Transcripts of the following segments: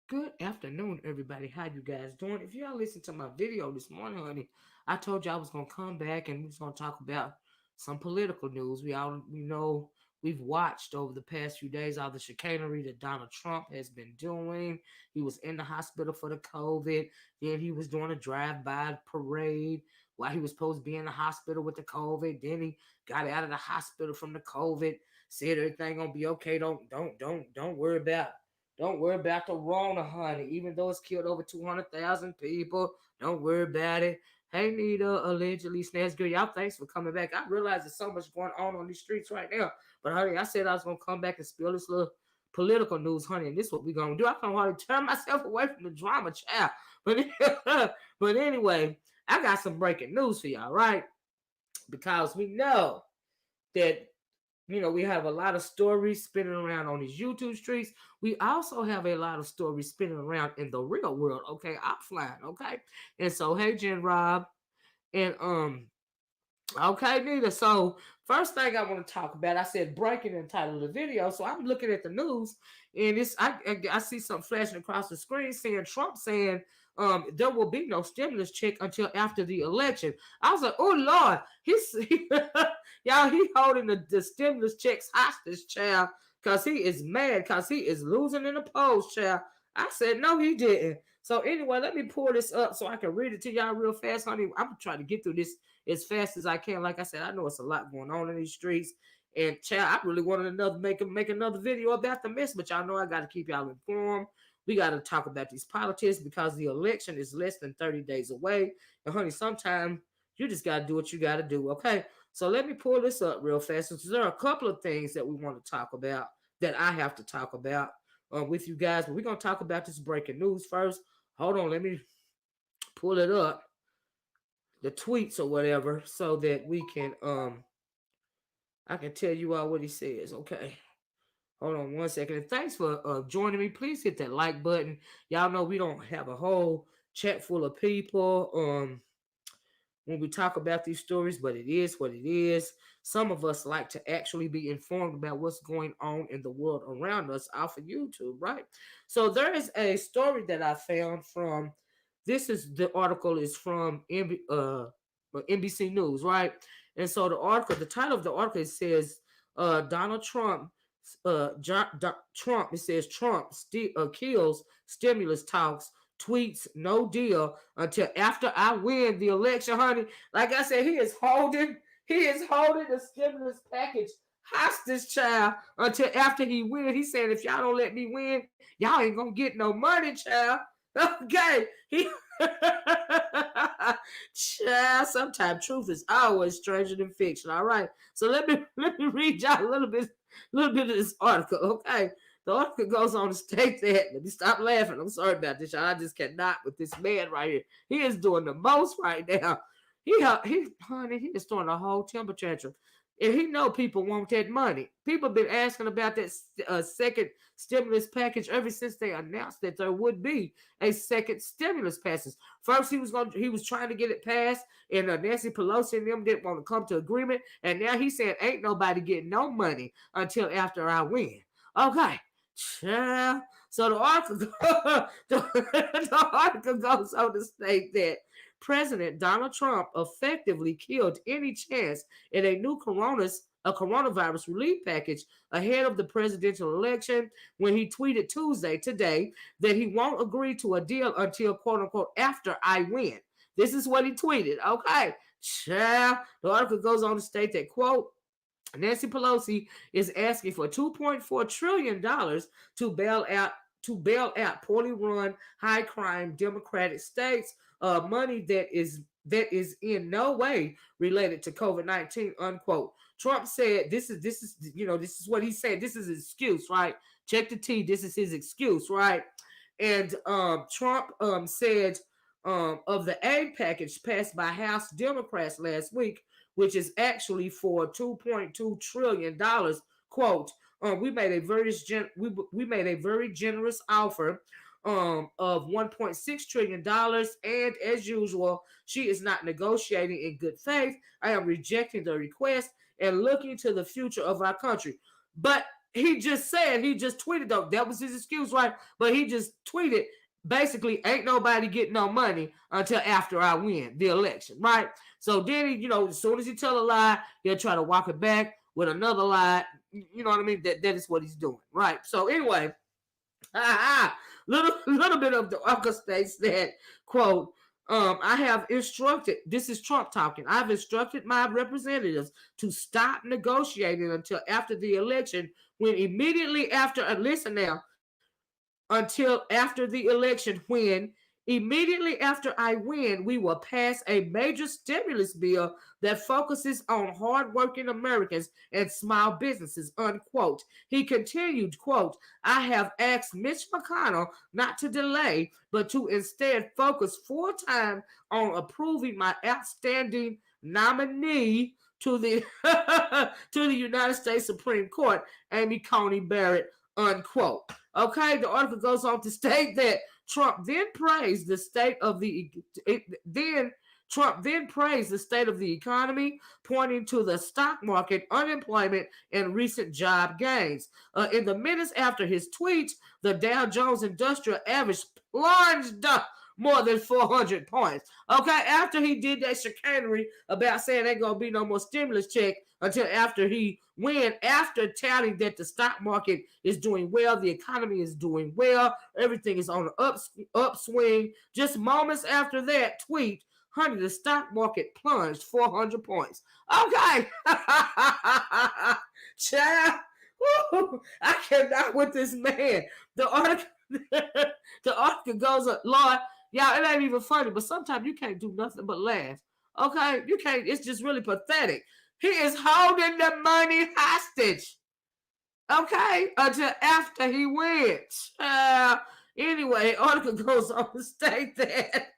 Good afternoon, everybody. How you guys doing? If y'all listen to my video this morning, honey, I told you I was gonna come back and we was gonna talk about some political news. We know we've watched over the past few days all the chicanery that Donald Trump has been doing. He was in the hospital for the COVID. Then he was doing a drive-by parade while he was supposed to be in the hospital with the COVID. Then he got out of the hospital from the COVID. Said everything gonna be okay. Don't worry about the Rona, honey. Even though it's killed over 200,000 people, don't worry about it. Hey, Nita, allegedly snatched girl. Y'all, thanks for coming back. I realize there's so much going on these streets right now. But, honey, I said I was going to come back and spill this little political news, honey, and this is what we're going to do. I can hardly turn myself away from the drama, child. But, but anyway, I got some breaking news for y'all, right? Because we know that we have a lot of stories spinning around on these YouTube streets. We also have a lot of stories spinning around in the real world, okay, offline, okay. And so, hey, Jen Rob, and okay, Nita. So, first thing I want to talk about, I said breaking the title of the video. So I'm looking at the news, and I see something flashing across the screen saying Trump saying there will be no stimulus check until after the election. I was like, oh Lord, y'all, he holding the stimulus checks hostage, child, because he is mad because he is losing in the polls, child. I said no, he didn't. So anyway, let me pull this up so I can read it to y'all real fast, honey. I'm trying to get through this as fast as I can. Like I said, I know it's a lot going on in these streets. And child, I really wanted make another video about the mess, but y'all know I got to keep y'all informed. We got to talk about these politics because the election is less than 30 days away. And honey, sometimes you just got to do what you got to do, okay? So let me pull this up real fast. Because there are a couple of things that we want to talk about that I have to talk about with you guys. But we're going to talk about this breaking news first. Hold on, let me pull it up, the tweets or whatever, so that we can I can tell you all what he says. Okay, hold on one second. And thanks for joining me. Please hit that like button. Y'all know we don't have a whole chat full of people when we talk about these stories, but it is what it is. Some of us like to actually be informed about what's going on in the world around us off of YouTube, right? So there is a story that I found from, the article is from NBC News, right? And so the title of the article, it says Donald Trump, Trump, it says Trump kills stimulus talks, tweets no deal until after I win the election, honey. Like I said, he is holding the stimulus package hostage, child, until after he wins. He's saying, if y'all don't let me win, y'all ain't gonna get no money, child. Okay. Child, sometimes truth is always stranger than fiction. All right. So let me read y'all a little bit of this article. Okay. The article goes on to state that. Let me stop laughing. I'm sorry about this, y'all. I just cannot with this man right here. He is doing the most right now. Honey, he is throwing a whole temper tantrum. And he know people want that money. People been asking about that second stimulus package ever since they announced that there would be a second stimulus package. First, he was trying to get it passed, and Nancy Pelosi and them didn't want to come to agreement. And now he's saying ain't nobody getting no money until after I win. Okay. So the article, the article goes on to state that President Donald Trump effectively killed any chance at a new coronavirus relief package ahead of the presidential election when he tweeted Tuesday today that he won't agree to a deal until quote unquote after I win. This is what he tweeted. Okay. Child. The article goes on to state that quote Nancy Pelosi is asking for $2.4 trillion to bail out poorly run, high crime Democratic states, money that is in no way related to COVID-19, unquote. Trump said this is what he said. This is his excuse, right? Check the T. This is his excuse, right? And Trump said of the aid package passed by House Democrats last week, which is actually for $2.2 trillion. Quote, we made a very generous offer of $1.6 trillion. And as usual, she is not negotiating in good faith. I am rejecting the request and looking to the future of our country. But he just tweeted, though, that was his excuse, right? But he just tweeted, basically, ain't nobody getting no money until after I win the election, right? So then, as soon as he tell a lie, he'll try to walk it back with another lie. You know what I mean? That is what he's doing, right? So anyway, little bit of the article states that, quote, I have instructed, this is Trump talking, I've instructed my representatives to stop negotiating until after the election, when immediately after, listen now, until after the election, when immediately after I win, we will pass a major stimulus bill that focuses on hardworking Americans and small businesses, unquote. He continued, quote, I have asked Mitch McConnell not to delay, but to instead focus full time on approving my outstanding nominee to the to the United States Supreme Court, Amy Coney Barrett, unquote. Okay, the article goes on to state that Trump then praised the state of the economy, pointing to the stock market, unemployment, and recent job gains. In the minutes after his tweets, the Dow Jones Industrial Average plunged up more than 400 points. Okay, after he did that chicanery about saying ain't gonna be no more stimulus check until after he win, after touting that the stock market is doing well, the economy is doing well, everything is on an upswing. Just moments after that tweet, honey, the stock market plunged 400 points. Okay. Child, I cannot with this man. The article goes up, Lord, y'all, it ain't even funny, but sometimes you can't do nothing but laugh. Okay? You can't, it's just really pathetic. He is holding the money hostage. Okay? Until after he wins. Anyway, article goes on to state that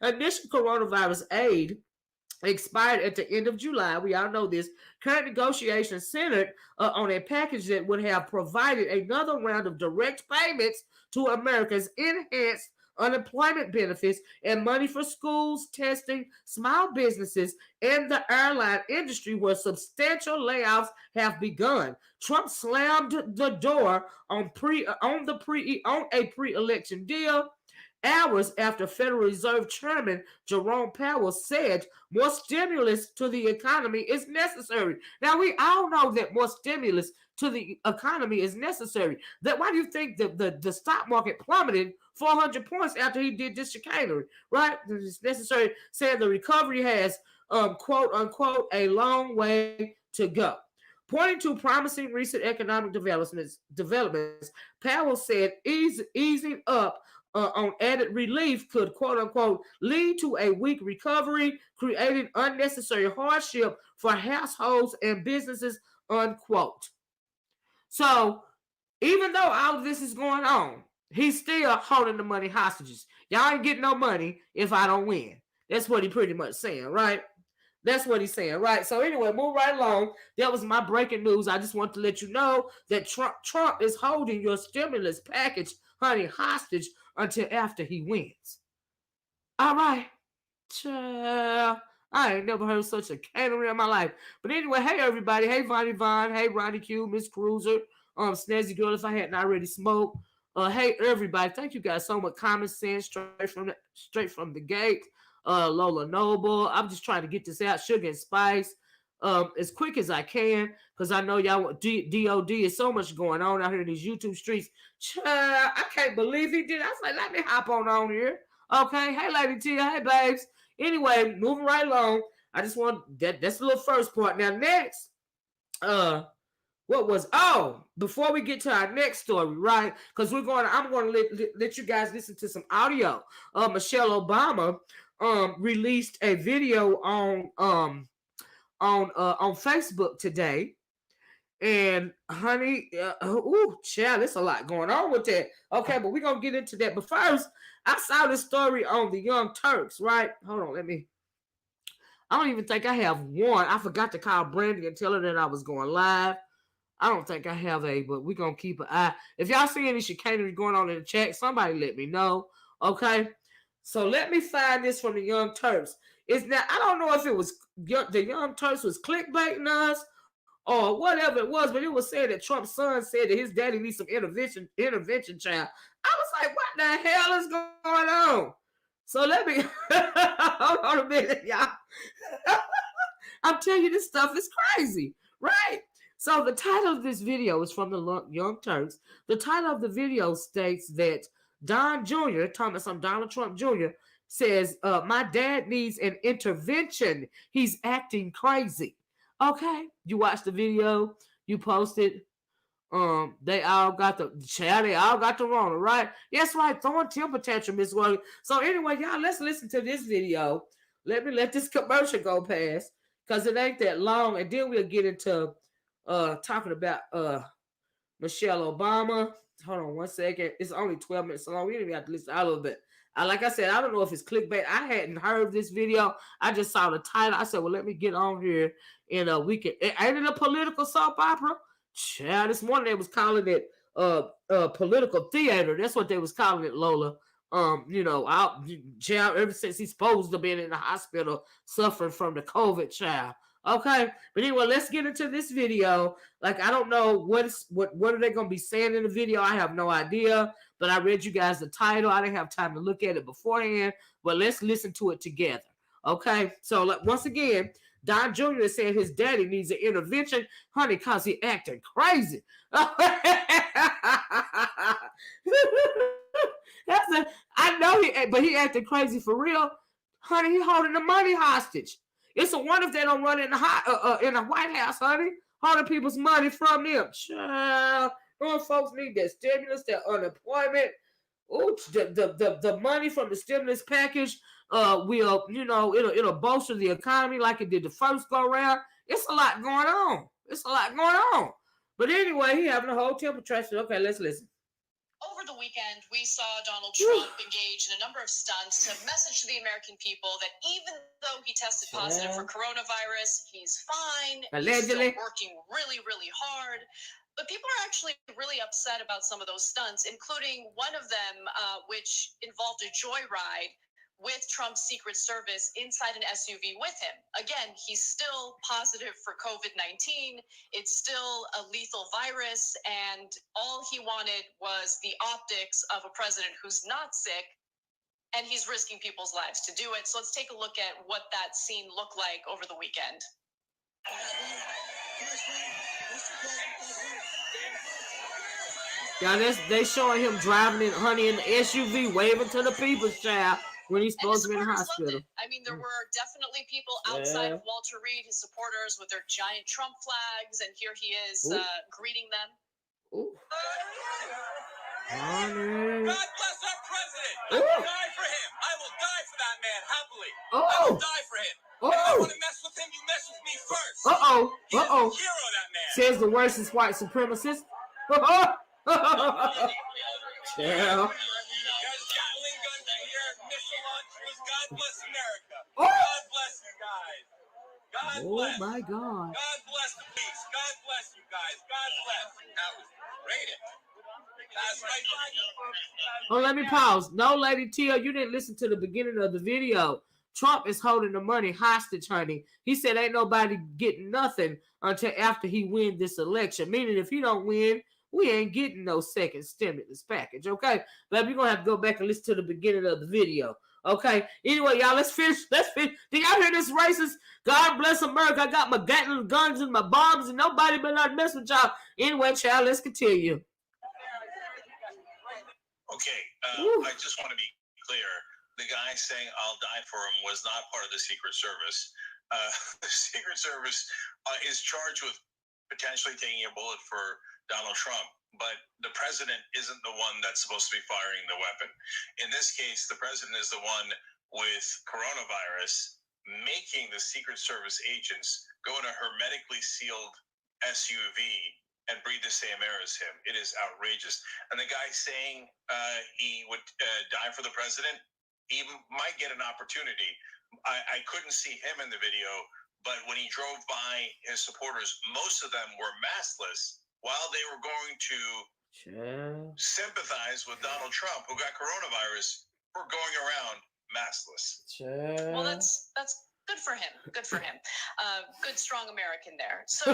initial coronavirus aid expired at the end of July. We all know this. Current negotiations centered on a package that would have provided another round of direct payments to Americans, enhanced unemployment benefits, and money for schools, testing, small businesses, and the airline industry, where substantial layoffs have begun. Trump slammed the door on a pre-election deal hours after Federal Reserve Chairman Jerome Powell said more stimulus to the economy is necessary. Now, we all know that more stimulus to the economy is necessary. Why do you think the stock market plummeted 400 points after he did this chicanery, right? It's necessary, saying the recovery has, quote unquote, a long way to go. Pointing to promising recent economic developments, Powell said easing up on added relief could, quote unquote, lead to a weak recovery, creating unnecessary hardship for households and businesses, unquote. So, even though all of this is going on, he's still holding the money hostages. Y'all ain't getting no money if I don't win. That's what he pretty much saying, right? That's what he's saying, right? So anyway, move right along. That was my breaking news. I just want to let you know that Trump is holding your stimulus package, honey, hostage until after he wins. All right. I ain't never heard such a cannery in my life. But anyway, hey everybody. Hey Vonnie Vaughn. Hey Ronnie Q, Miss Cruiser, Snazzy Girl if I hadn't already smoked. Hey everybody. Thank you guys so much. Common sense straight from the gate. Lola Noble. I'm just trying to get this out, Sugar and Spice, as quick as I can, because I know y'all want DOD is so much going on out here in these YouTube streets. Child, I can't believe he did. I was like, let me hop on here. Okay, hey Lady Tia, hey babes. Anyway, moving right along. I just want that's the little first part. Now next, what was before we get to our next story, right? Because I'm going to let you guys listen to some audio. Michelle Obama released a video on Facebook today. And honey, child, there's a lot going on with that. Okay, but we're gonna get into that. But first, I saw this story on the Young Turks, right? Hold on, I don't even think I have one. I forgot to call Brandy and tell her that I was going live. I don't think I have but we're gonna keep an eye. If y'all see any chicanery going on in the chat, somebody let me know. Okay. So let me find this from the Young Turks. It's now, I don't know if it was the Young Turks was clickbaiting us or whatever it was, but it was saying that Trump's son said that his daddy needs some intervention, child. I was like, what the hell is going on? So let me hold on a minute, y'all. I'm telling you, this stuff is crazy, right? So the title of this video is from the Young Turks. The title of the video states that Don Jr., Thomas, Donald Trump Jr., says, my dad needs an intervention. He's acting crazy. Okay, you watched the video, you posted. They all got the Rona, right? Yes, right, throwing temper tantrum, Miss Williams. So anyway, y'all, let's listen to this video. Let me let this commercial go past, because it ain't that long, and then we'll get into talking about Michelle Obama. Hold on one second. It's only 12 minutes long. We didn't have to listen all of it. Like I said, I don't know if it's clickbait. I hadn't heard this video. I just saw the title. I said, well, let me get on here and we can. Ain't it a political soap opera? Child, this morning they was calling it political theater. That's what they was calling it, Lola. Child, ever since he's supposed to have been in the hospital suffering from the COVID, child. Okay, but anyway, let's get into this video. Like, I don't know what are they gonna be saying in the video. I have no idea, but I read you guys the title. I didn't have time to look at it beforehand, but let's listen to it together. Okay, so once again, Don Jr. is saying his daddy needs an intervention, honey, cause he acting crazy. I know but he acting crazy for real, honey. He holding the money hostage. It's a wonder if they don't run in the White House, honey, holding people's money from them. Child, those folks need that stimulus, that unemployment. Ooh, the money from the stimulus package will, it'll bolster the economy like it did the first go round. It's a lot going on. But anyway, he having a whole temperature. Okay, let's listen. Over the weekend, we saw Donald Trump engage in a number of stunts to message to the American people that even though he tested positive for coronavirus, he's fine. Allegedly. He's still working really, really hard. But people are actually really upset about some of those stunts, including one of them, which involved a joyride with Trump's Secret Service inside an SUV with him. Again, he's still positive for COVID-19. It's still a lethal virus, and all he wanted was the optics of a president who's not sick, and he's risking people's lives to do it. So let's take a look at what that scene looked like over the weekend. Yeah, they showing him driving in, honey, in the SUV, waving to the people's child. When he's supposed to be in the hospital. I mean, there were definitely people outside of Walter Reed, his supporters, with their giant Trump flags, and here he is greeting them. Ooh. God bless our president. I will die for him. I will die for that man happily. I will die for him. If I want to mess with him, you mess with me first. He's a hero, that man. Says the worstest white supremacist. Yeah. God bless America. God bless you guys. God bless. Oh my God. God bless the peace. God bless you guys. God bless. That was great. That's right. Oh, let me pause. No, Lady Tia, you didn't listen to the beginning of the video. Trump is holding the money hostage, honey. He said ain't nobody getting nothing until after he win this election. Meaning if he don't win, we ain't getting no second stimulus package, okay? But we're going to have to go back and listen to the beginning of the video. Okay. Anyway, y'all, let's finish. Did y'all hear this racist? God bless America. I got my Gatling guns and my bombs, and nobody better not mess with y'all. Anyway, child, let's continue. Okay. I just want to be clear. The guy saying "I'll die for him" was not part of the Secret Service. The Secret Service is charged with potentially taking a bullet for Donald Trump, but the president isn't the one that's supposed to be firing the weapon. In this case, the president is the one with coronavirus making the Secret Service agents go in a hermetically sealed SUV and breathe the same air as him. It is outrageous. And the guy saying he would die for the president, he might get an opportunity. I couldn't see him in the video, but when he drove by his supporters, most of them were maskless while they were going to sympathize with Donald Trump, who got coronavirus, for going around maskless. Well, that's good for him. Good for him. Good, strong American there. So,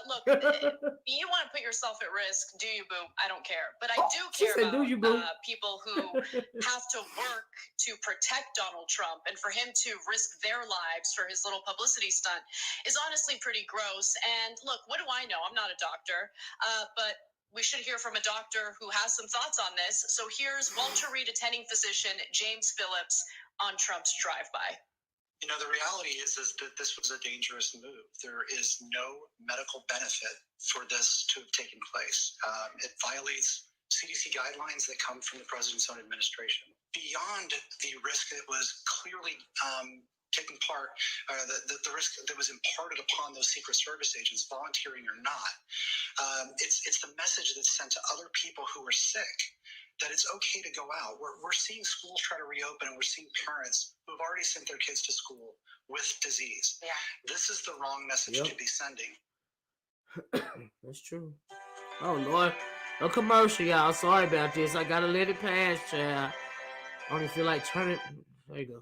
look, you want to put yourself at risk, do you, boo? I don't care. But I do care about people who have to work to protect Donald Trump, and for him to risk their lives for his little publicity stunt is honestly pretty gross. And look, what do I know? I'm not a doctor, but we should hear from a doctor who has some thoughts on this. So here's Walter Reed attending physician James Phillips on Trump's drive-by. You know, the reality is that this was a dangerous move. There is no medical benefit for this to have taken place. It violates CDC guidelines that come from the president's own administration. Beyond the risk that was clearly taking part, the risk that was imparted upon those Secret Service agents, volunteering or not, it's the message that's sent to other people who are sick, that it's okay to go out. We're seeing schools try to reopen, and we're seeing parents who have already sent their kids to school with disease. Yeah. This is the wrong message to be sending. That's true. Oh, Lord. No commercial, y'all. Sorry about this. I got to let it pass, child. I only feel like turning. There you go.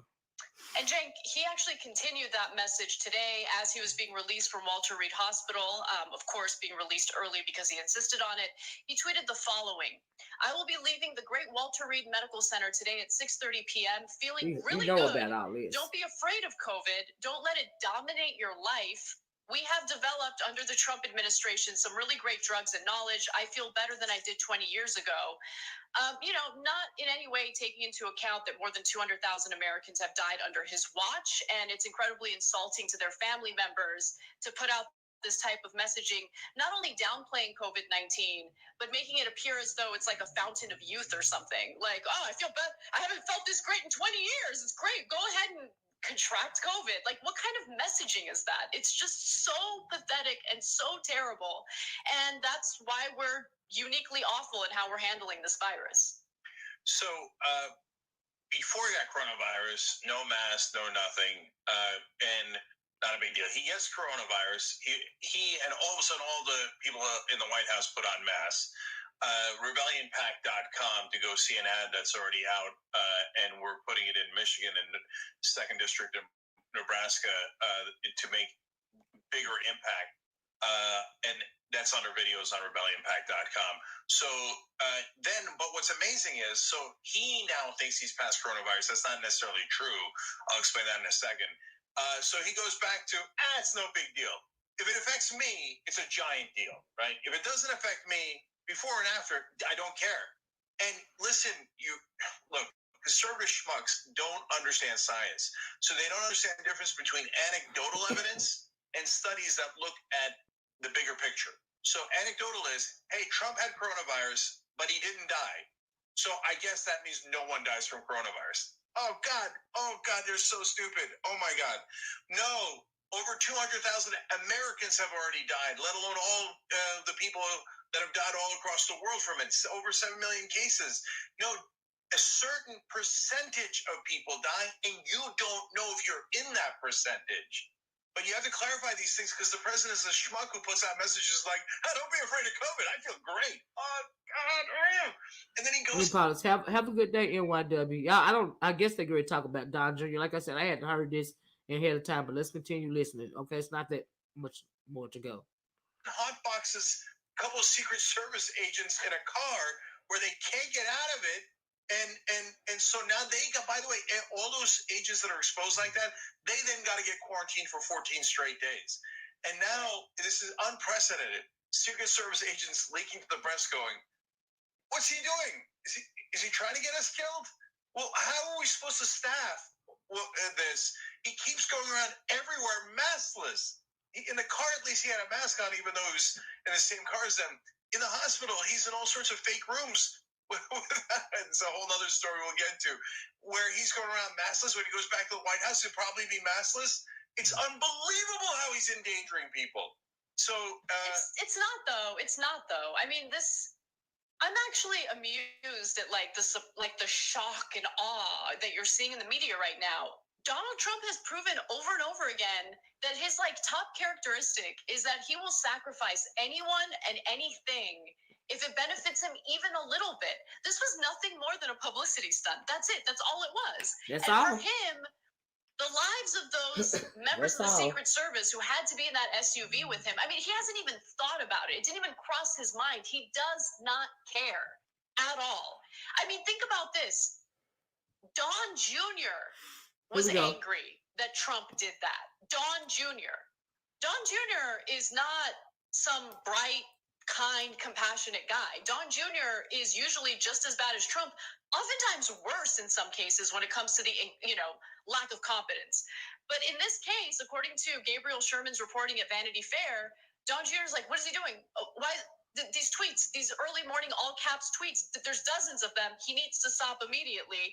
And Cenk, he actually continued that message today as he was being released from Walter Reed Hospital, of course, being released early because he insisted on it. He tweeted the following: "I will be leaving the great Walter Reed Medical Center today at 6:30 p.m. feeling really good. About all this. Don't be afraid of COVID. Don't let it dominate your life. We have developed under the Trump administration some really great drugs and knowledge. I feel better than I did 20 years ago." Not in any way taking into account that more than 200,000 Americans have died under his watch, and it's incredibly insulting to their family members to put out this type of messaging, not only downplaying COVID-19, but making it appear as though it's like a fountain of youth or something. Like, oh, I feel bad. I haven't felt this great in 20 years. It's great. Go ahead and contract COVID. Like, what kind of messaging is that? It's just so pathetic and so terrible. And that's why we're uniquely awful in how we're handling this virus. So before he got coronavirus, no mask, no nothing, and not a big deal. He gets coronavirus. He and all of a sudden, all the people in the White House put on masks. RebellionPact.com to go see an ad that's already out, and we're putting it in Michigan and the 2nd District of Nebraska to make bigger impact. And that's under videos on RebellionPact.com. So but what's amazing is, so he now thinks he's passed coronavirus. That's not necessarily true. I'll explain that in a second. So he goes back to, it's no big deal. If it affects me, it's a giant deal, right? If it doesn't affect me, before and after, I don't care. And listen, conservative schmucks don't understand science. So they don't understand the difference between anecdotal evidence and studies that look at the bigger picture. So anecdotal is, hey, Trump had coronavirus, but he didn't die. So I guess that means no one dies from coronavirus. Oh God, they're so stupid. Oh my God. No, over 200,000 Americans have already died, let alone all the people that have died all across the world from it. Over 7 million cases. No, a certain percentage of people die, and you don't know if you're in that percentage. But you have to clarify these things because the president is a schmuck who puts out messages like, don't be afraid of COVID. I feel great. Oh, God. And then he goes... Have a good day, NYW. I guess they're going to talk about Don Jr. Like I said, I hadn't heard this ahead of time, but let's continue listening. Okay, it's not that much more to go. Hot boxes, a couple of Secret Service agents in a car where they can't get out of it And so now they got, by the way, all those agents that are exposed like that, they then got to get quarantined for 14 straight days. And now this is unprecedented. Secret Service agents leaking to the press going, what's he doing? Is he trying to get us killed? Well, how are we supposed to staff this? He keeps going around everywhere maskless. In the car, at least he had a mask on, even though he was in the same car as them. In the hospital, he's in all sorts of fake rooms. It's a whole other story we'll get to, where he's going around maskless. When he goes back to the White House, he'll probably be maskless. It's unbelievable how he's endangering people. So it's not though. It's not though. I mean, this. I'm actually amused at like the shock and awe that you're seeing in the media right now. Donald Trump has proven over and over again that his like top characteristic is that he will sacrifice anyone and anything if it benefits him even a little bit. This was nothing more than a publicity stunt. That's it. That's all it was. That's and all. For him, the lives of those members of the Secret Service who had to be in that SUV with him, I mean, he hasn't even thought about it. It didn't even cross his mind. He does not care at all. I mean, think about this. Don Jr. was angry that Trump did that. Don Jr. Don Jr. is not some bright, kind, compassionate guy. Don Jr. is usually just as bad as Trump, oftentimes worse in some cases when it comes to the, lack of competence. But in this case, according to Gabriel Sherman's reporting at Vanity Fair, Don Jr. is like, what is he doing? Why these tweets, these early morning all caps tweets, there's dozens of them. He needs to stop immediately.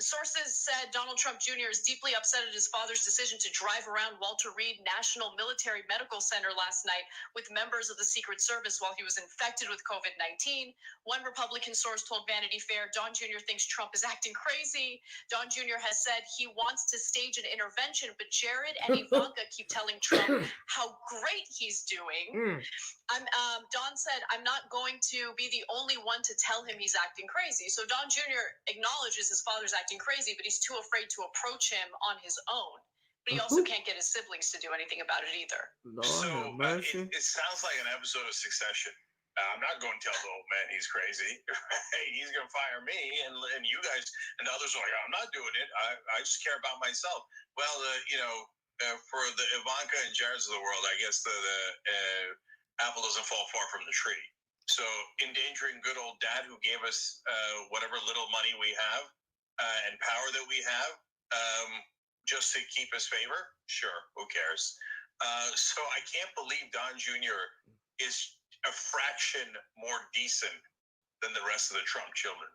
Sources said Donald Trump Jr. is deeply upset at his father's decision to drive around Walter Reed National Military Medical Center last night with members of the Secret Service while he was infected with COVID-19. One Republican source told Vanity Fair Don Jr. thinks Trump is acting crazy. Don Jr. has said he wants to stage an intervention, but Jared and Ivanka keep telling Trump how great he's doing. Don said, I'm not going to be the only one to tell him he's acting crazy. So Don Jr. acknowledges his father's acting crazy, but he's too afraid to approach him on his own. But he also can't get his siblings to do anything about it either. Lord, it sounds like an episode of Succession. I'm not going to tell the old man he's crazy. He's going to fire me, and you guys and others are like, I'm not doing it. I just care about myself. Well, for the Ivanka and Jareds of the world, I guess the apple doesn't fall far from the tree. So endangering good old dad who gave us whatever little money we have and power that we have just to keep his favor, sure, who cares? So I can't believe Don Jr. is a fraction more decent than the rest of the Trump children.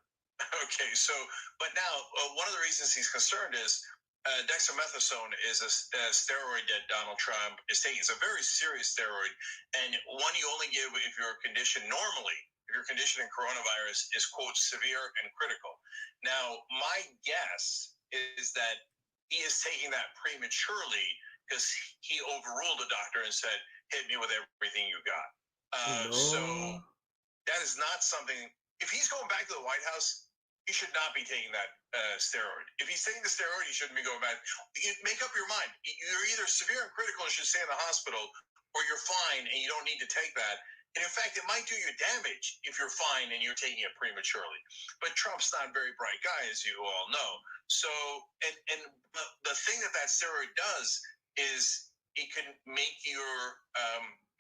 Okay, so, but now one of the reasons he's concerned is dexamethasone is a steroid that Donald Trump is taking. It's a very serious steroid, and one you only give if your condition normally, if your condition in coronavirus is, quote, severe and critical. Now, my guess is that he is taking that prematurely because he overruled the doctor and said, hit me with everything you got. So that is not something, if he's going back to the White House, he should not be taking that steroid. If he's taking the steroid, he shouldn't be going back. Make up your mind. You're either severe and critical and should stay in the hospital, or you're fine and you don't need to take that. And in fact, it might do you damage if you're fine and you're taking it prematurely. But Trump's not a very bright guy, as you all know. So, and the thing that steroid does is it can make your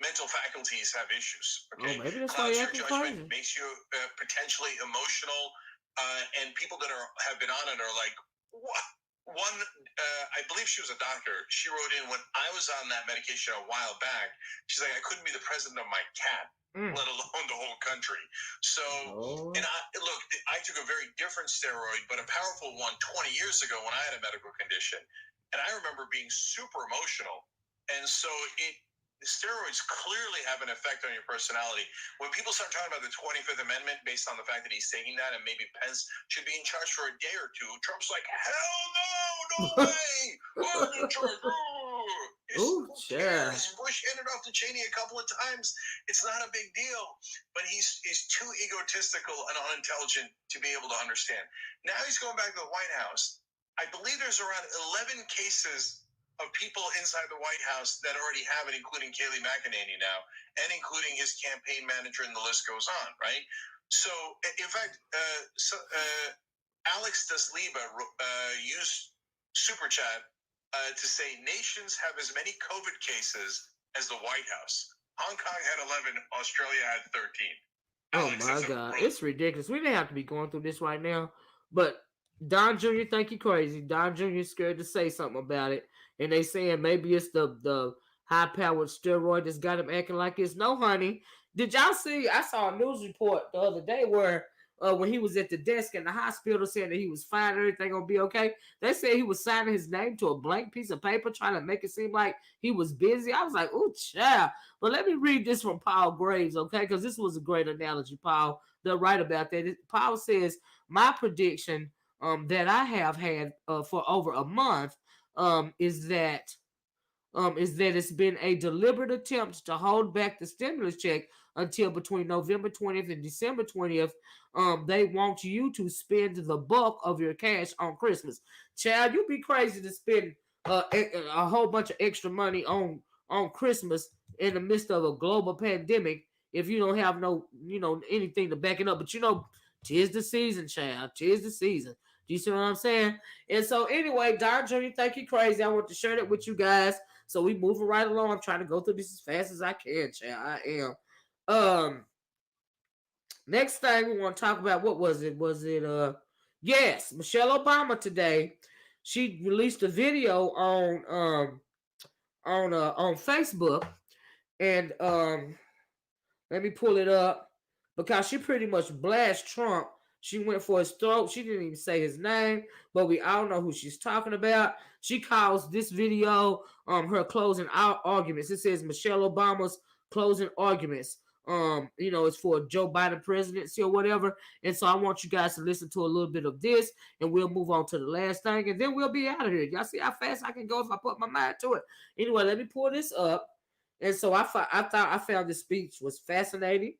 mental faculties have issues. Okay, maybe that's clouds why your you're judgment, crazy. makes you potentially emotional. And people that have been on it are like, what? One, I believe she was a doctor. She wrote in when I was on that medication a while back. She's like, I couldn't be the president of my cat, let alone the whole country. So, and I took a very different steroid, but a powerful one 20 years ago when I had a medical condition. And I remember being super emotional. And so the steroids clearly have an effect on your personality. When people start talking about the 25th Amendment based on the fact that he's taking that and maybe Pence should be in charge for a day or two, Trump's like, hell no way! I'm in charge. Bush handed off to Cheney a couple of times. It's not a big deal. But he's too egotistical and unintelligent to be able to understand. Now he's going back to the White House. I believe there's around 11 cases of people inside the White House that already have it, including Kayleigh McEnany now, and including his campaign manager, and the list goes on, right? So, in fact, Alex Desliba used Super Chat to say nations have as many COVID cases as the White House. Hong Kong had 11, Australia had 13. Alex, Oh my God, it's ridiculous. We didn't have to be going through this right now, but Don Jr. think you crazy. Don Jr. is scared to say something about it, and they saying maybe it's the high powered steroid that's got him acting like this. No, honey. Did y'all see? I saw a news report the other day where when he was at the desk in the hospital saying that he was fine, everything gonna be okay. They said he was signing his name to a blank piece of paper, trying to make it seem like he was busy. I was like, "Ooh, child." But let me read this from Paul Graves, okay? Because this was a great analogy, Paul. They're right about that. Paul says, my prediction that I have had for over a month is that it's been a deliberate attempt to hold back the stimulus check until between November 20th and December 20th. They want you to spend the bulk of your cash on Christmas. Child, you'd be crazy to spend a whole bunch of extra money on Christmas in the midst of a global pandemic if you don't have no, anything to back it up. But tis the season, child. Tis the season. Do you see what I'm saying? And so anyway, Don Jr., thank you crazy. I want to share that with you guys. So we moving right along. I'm trying to go through this as fast as I can, child. I am. Next thing we want to talk about, what was it? Yes, Michelle Obama today. She released a video on Facebook, and let me pull it up because she pretty much blasted Trump. She went for his throat. She didn't even say his name, but we all know who she's talking about. She calls this video her closing arguments. It says Michelle Obama's closing arguments. It's for Joe Biden presidency or whatever. And so I want you guys to listen to a little bit of this, and we'll move on to the last thing, and then we'll be out of here. Y'all see how fast I can go if I put my mind to it. Anyway, let me pull this up. And so I found this speech was fascinating.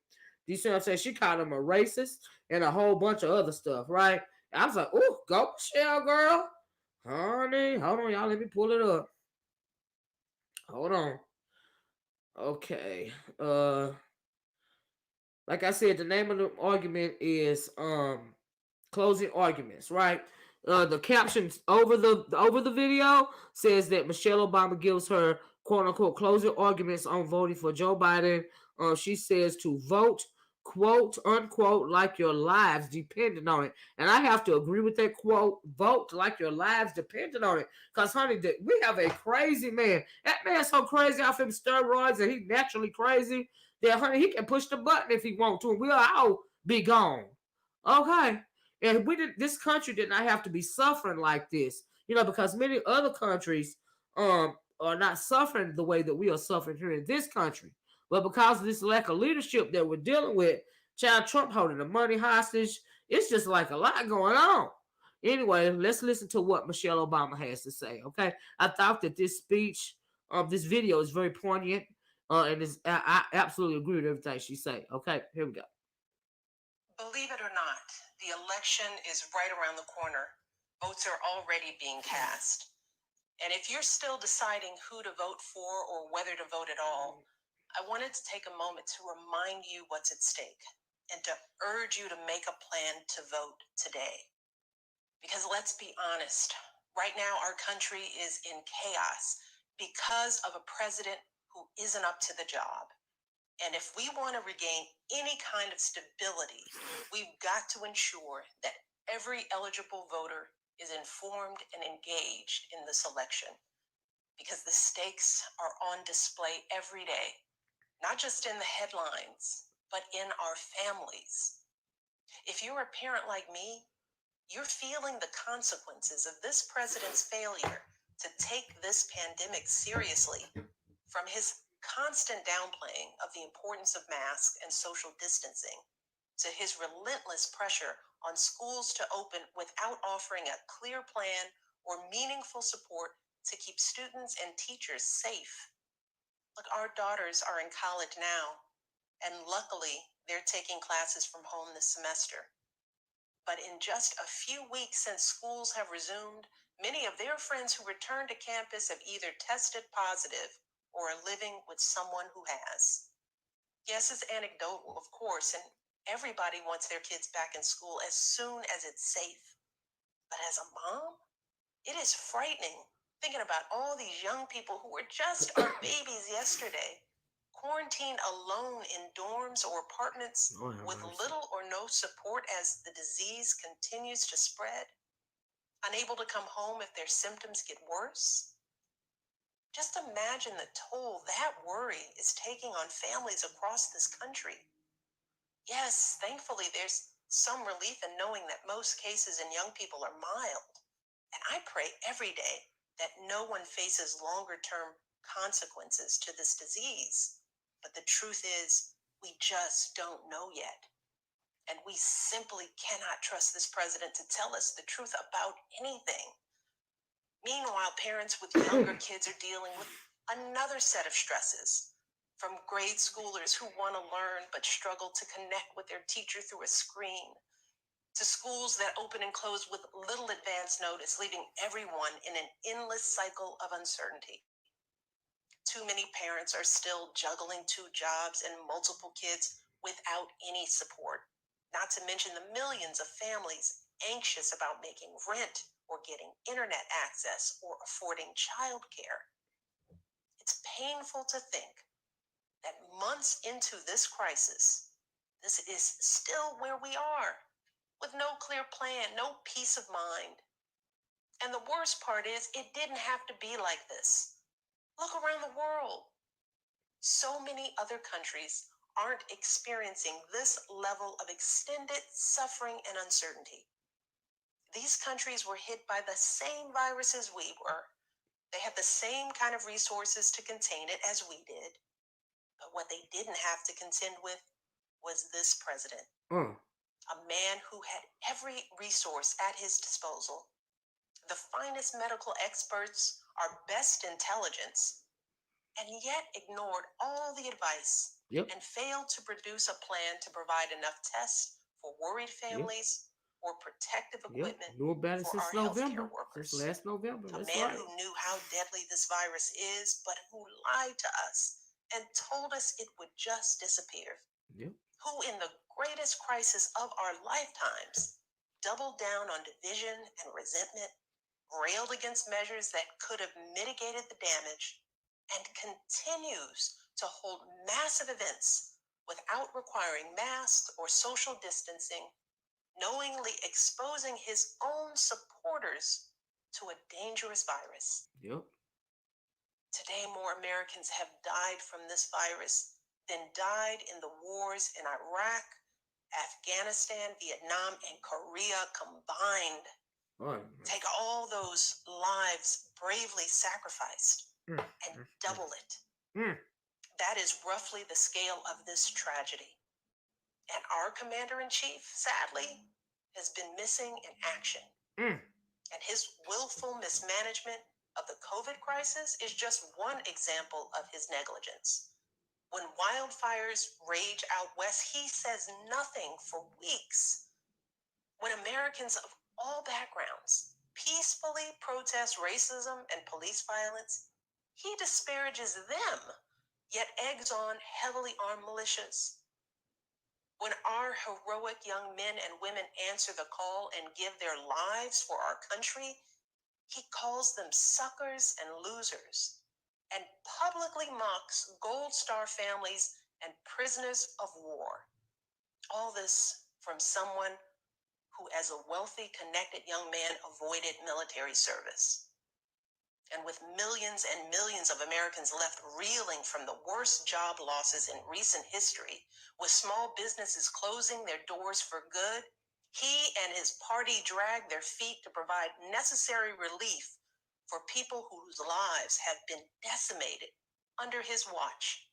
Do you see what I'm saying? She called him a racist and a whole bunch of other stuff, right? And I was like, "Oh, go Michelle, girl, honey." Hold on, y'all. Let me pull it up. Hold on. Okay. Like I said, the name of the argument is closing arguments, right? The captions over the video says that Michelle Obama gives her quote unquote closing arguments on voting for Joe Biden. She says to vote quote unquote like your lives depended on it, and I have to agree with that quote. Vote like your lives depended on it, because honey, we have a crazy man. That man's so crazy off him steroids, and he naturally crazy. That honey, he can push the button if he want to, and we'll all be gone. Okay. And this country did not have to be suffering like this, because many other countries are not suffering the way that we are suffering here in this country. But because of this lack of leadership that we're dealing with, child, Trump holding the money hostage, it's just like a lot going on. Anyway, let's listen to what Michelle Obama has to say. Okay, I thought that this speech, this video is very poignant, and I absolutely agree with everything she said. Okay, here we go. Believe it or not, the election is right around the corner. Votes are already being cast. And if you're still deciding who to vote for or whether to vote at all, I wanted to take a moment to remind you what's at stake and to urge you to make a plan to vote today. Because let's be honest, right now our country is in chaos because of a president who isn't up to the job. And if we want to regain any kind of stability, we've got to ensure that every eligible voter is informed and engaged in this election, because the stakes are on display every day, not just in the headlines, but in our families. If you're a parent like me, you're feeling the consequences of this president's failure to take this pandemic seriously, from his constant downplaying of the importance of masks and social distancing, to his relentless pressure on schools to open without offering a clear plan or meaningful support to keep students and teachers safe. Look, our daughters are in college now, and luckily they're taking classes from home this semester. But in just a few weeks since schools have resumed, many of their friends who returned to campus have either tested positive or are living with someone who has. Yes, it's anecdotal, of course, and Everybody wants their kids back in school as soon as it's safe. But as a mom, it is frightening thinking about all these young people who were just our babies yesterday, quarantined alone in dorms or apartments Lord have with mercy. little or no support as the disease continues to spread, unable to come home if their symptoms get worse. Just imagine the toll that worry is taking on families across this country. Yes, thankfully, there's some relief in knowing that most cases in young people are mild. And I pray every day that no one faces longer term consequences to this disease. But the truth is, we just don't know yet. And we simply cannot trust this president to tell us the truth about anything. Meanwhile, parents with younger kids are dealing with another set of stresses, from grade schoolers who want to learn but struggle to connect with their teacher through a screen, to schools that open and close with little advance notice, leaving everyone in an endless cycle of uncertainty. Too many parents are still juggling 2 jobs and multiple kids without any support, not to mention the millions of families anxious about making rent or getting internet access or affording childcare. It's painful to think that months into this crisis, this is still where we are, with no clear plan, no peace of mind. And the worst part is, it didn't have to be like this. Look around the world. So many other countries aren't experiencing this level of extended suffering and uncertainty. These countries were hit by the same virus as we were. They had the same kind of resources to contain it as we did. But what they didn't have to contend with was this president. A man who had every resource at his disposal, the finest medical experts, our best intelligence, and yet ignored all the advice and failed to produce a plan to provide enough tests for worried families or protective equipment Knew about it for since our November, healthcare workers. since last November. A That's man right. who knew how deadly this virus is, but who lied to us and told us it would just disappear. Who, in the greatest crisis of our lifetimes, doubled down on division and resentment, railed against measures that could have mitigated the damage, and continues to hold massive events without requiring masks or social distancing, knowingly exposing his own supporters to a dangerous virus. Today, more Americans have died from this virus than died in the wars in Iraq, Afghanistan, Vietnam, and Korea combined. Take all those lives bravely sacrificed and double it. That is roughly the scale of this tragedy. And our commander-in-chief, sadly, has been missing in action. And his willful mismanagement of the COVID crisis is just one example of his negligence. When wildfires rage out west, he says nothing for weeks. When Americans of all backgrounds peacefully protest racism and police violence, he disparages them, yet eggs on heavily armed militias. When our heroic young men and women answer the call and give their lives for our country, he calls them suckers and losers, and publicly mocks Gold Star families and prisoners of war. All this from someone who, as a wealthy, connected young man, avoided military service. And with millions and millions of Americans left reeling from the worst job losses in recent history, with small businesses closing their doors for good, he and his party dragged their feet to provide necessary relief for people whose lives have been decimated under his watch.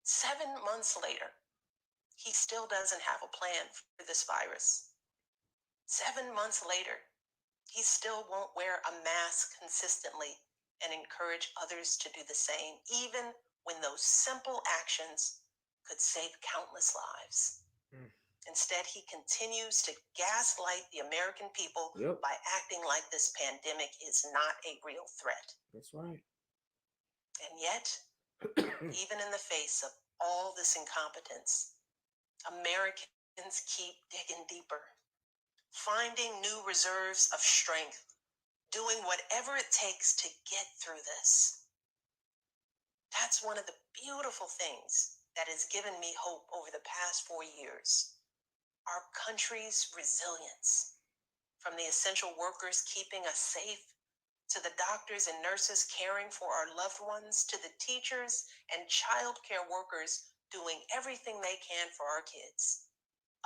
7 months later, he still doesn't have a plan for this virus. 7 months later, he still won't wear a mask consistently and encourage others to do the same, even when those simple actions could save countless lives. Instead, he continues to gaslight the American people by acting like this pandemic is not a real threat. That's right. And yet, even in the face of all this incompetence, Americans keep digging deeper, finding new reserves of strength, doing whatever it takes to get through this. That's one of the beautiful things that has given me hope over the past 4 years. Our country's resilience, from the essential workers keeping us safe, to the doctors and nurses caring for our loved ones, to the teachers and child care workers doing everything they can for our kids.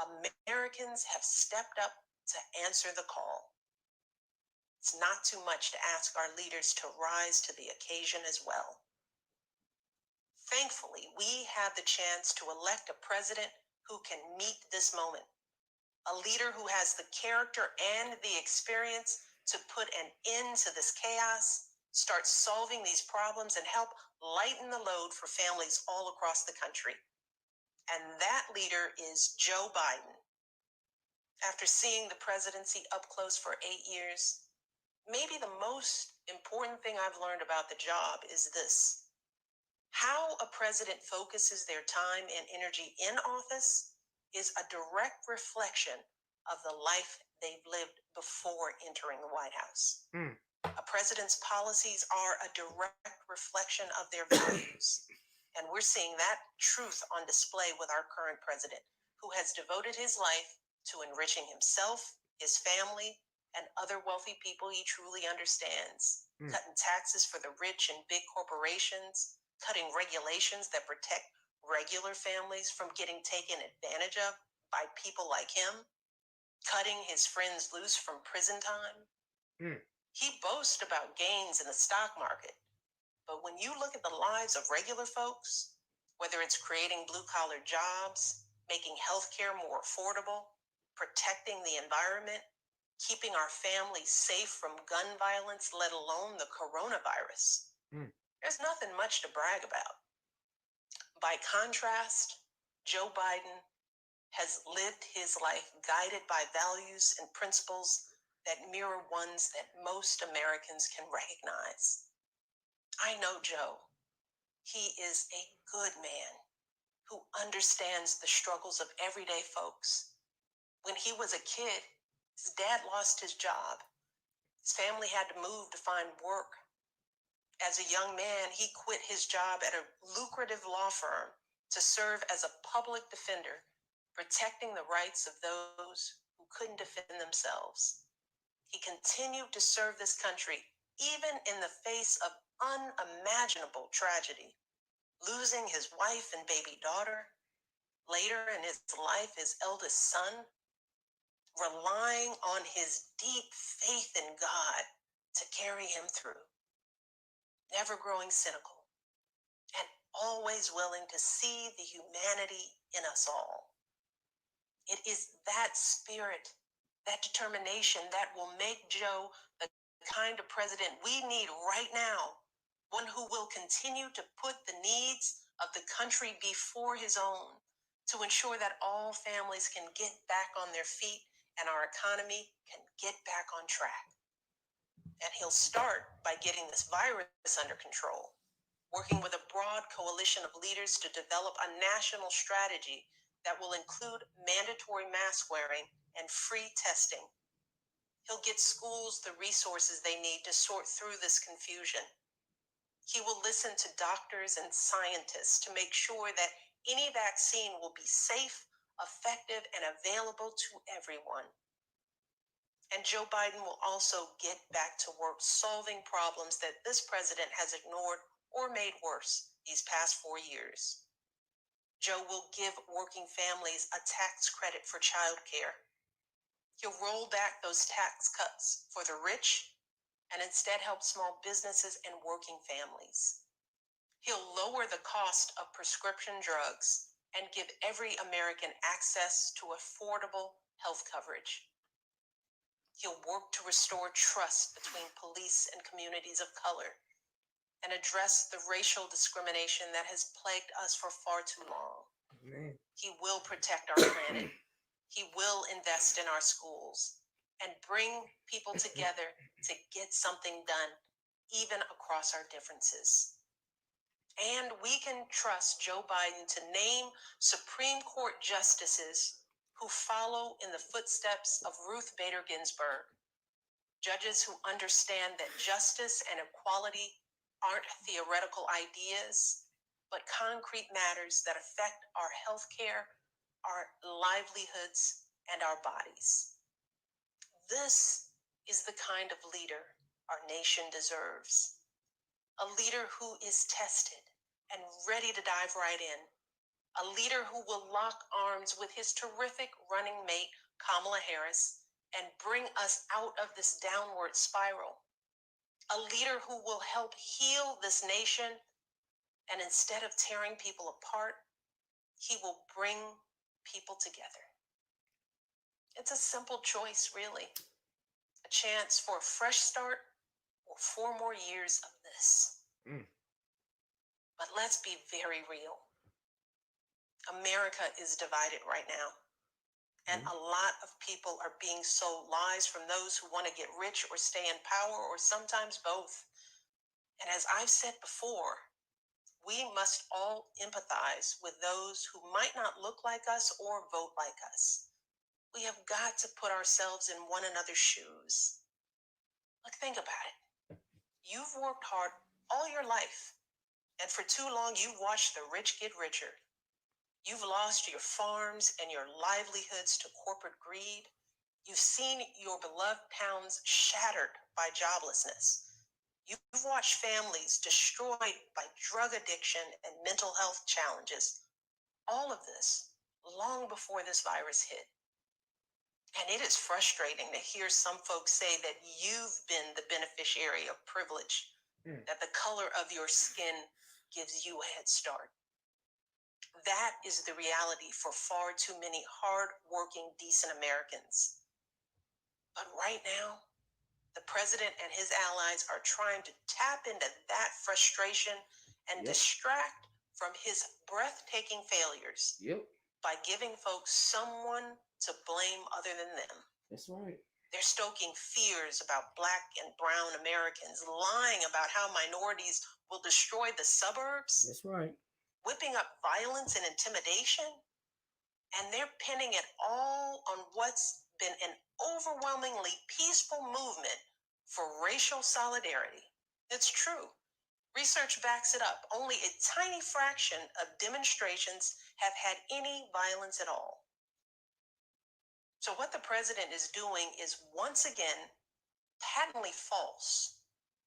Americans have stepped up to answer the call. It's not too much to ask our leaders to rise to the occasion as well. Thankfully, we have the chance to elect a president who can meet this moment, a leader who has the character and the experience to put an end to this chaos, start solving these problems, and help lighten the load for families all across the country. And that leader is Joe Biden. After seeing the presidency up close for 8 years, maybe the most important thing I've learned about the job is this: how a president focuses their time and energy in office is a direct reflection of the life they've lived before entering the White House. A president's policies are a direct reflection of their values. And we're seeing that truth on display with our current president, who has devoted his life to enriching himself, his family, and other wealthy people he truly understands, cutting taxes for the rich and big corporations, cutting regulations that protect regular families from getting taken advantage of by people like him, cutting his friends loose from prison time. He boasts about gains in the stock market, but when you look at the lives of regular folks, whether it's creating blue-collar jobs, making healthcare more affordable, protecting the environment, keeping our families safe from gun violence, let alone the coronavirus, there's nothing much to brag about. By contrast, Joe Biden has lived his life guided by values and principles that mirror ones that most Americans can recognize. I know Joe. He is a good man who understands the struggles of everyday folks. When he was a kid, his dad lost his job. His family had to move to find work. As a young man, he quit his job at a lucrative law firm to serve as a public defender, protecting the rights of those who couldn't defend themselves. He continued to serve this country even in the face of unimaginable tragedy, losing his wife and baby daughter, later in his life, his eldest son, relying on his deep faith in God to carry him through, never growing cynical, and always willing to see the humanity in us all. It is that spirit, that determination that will make Joe the kind of president we need right now, one who will continue to put the needs of the country before his own, to ensure that all families can get back on their feet and our economy can get back on track. And he'll start by getting this virus under control, working with a broad coalition of leaders to develop a national strategy that will include mandatory mask wearing and free testing. He'll get schools the resources they need to sort through this confusion. He will listen to doctors and scientists to make sure that any vaccine will be safe, effective, and available to everyone. And Joe Biden will also get back to work solving problems that this president has ignored or made worse these past 4 years. Joe will give working families a tax credit for childcare. He'll roll back those tax cuts for the rich and instead help small businesses and working families. He'll lower the cost of prescription drugs and give every American access to affordable health coverage. He'll work to restore trust between police and communities of color and address the racial discrimination that has plagued us for far too long. He will protect our planet. He will invest in our schools and bring people together to get something done, even across our differences. And we can trust Joe Biden to name Supreme Court justices who follow in the footsteps of Ruth Bader Ginsburg, judges who understand that justice and equality aren't theoretical ideas, but concrete matters that affect our health care, our livelihoods, and our bodies. This is the kind of leader our nation deserves. A leader who is tested and ready to dive right in. A leader who will lock arms with his terrific running mate, Kamala Harris, and bring us out of this downward spiral. A leader who will help heal this nation, and instead of tearing people apart, he will bring people together. It's a simple choice, really. A chance for a fresh start or 4 more years of this. But let's be very real. America is divided right now. And a lot of people are being sold lies from those who want to get rich or stay in power, or sometimes both. And as I've said before, we must all empathize with those who might not look like us or vote like us. We have got to put ourselves in one another's shoes. Look, think about it. You've worked hard all your life, and for too long you've watched the rich get richer. You've lost your farms and your livelihoods to corporate greed. You've seen your beloved towns shattered by joblessness. You've watched families destroyed by drug addiction and mental health challenges. All of this long before this virus hit. And it is frustrating to hear some folks say that you've been the beneficiary of privilege, that the color of your skin gives you a head start. That is the reality for far too many hard-working, decent Americans. But right now, the president and his allies are trying to tap into that frustration and distract from his breathtaking failures by giving folks someone to blame other than them. That's right. They're stoking fears about Black and brown Americans, lying about how minorities will destroy the suburbs. That's right. Whipping up violence and intimidation, and they're pinning it all on what's been an overwhelmingly peaceful movement for racial solidarity. It's true. Research backs it up. Only a tiny fraction of demonstrations have had any violence at all. So what the president is doing is once again patently false.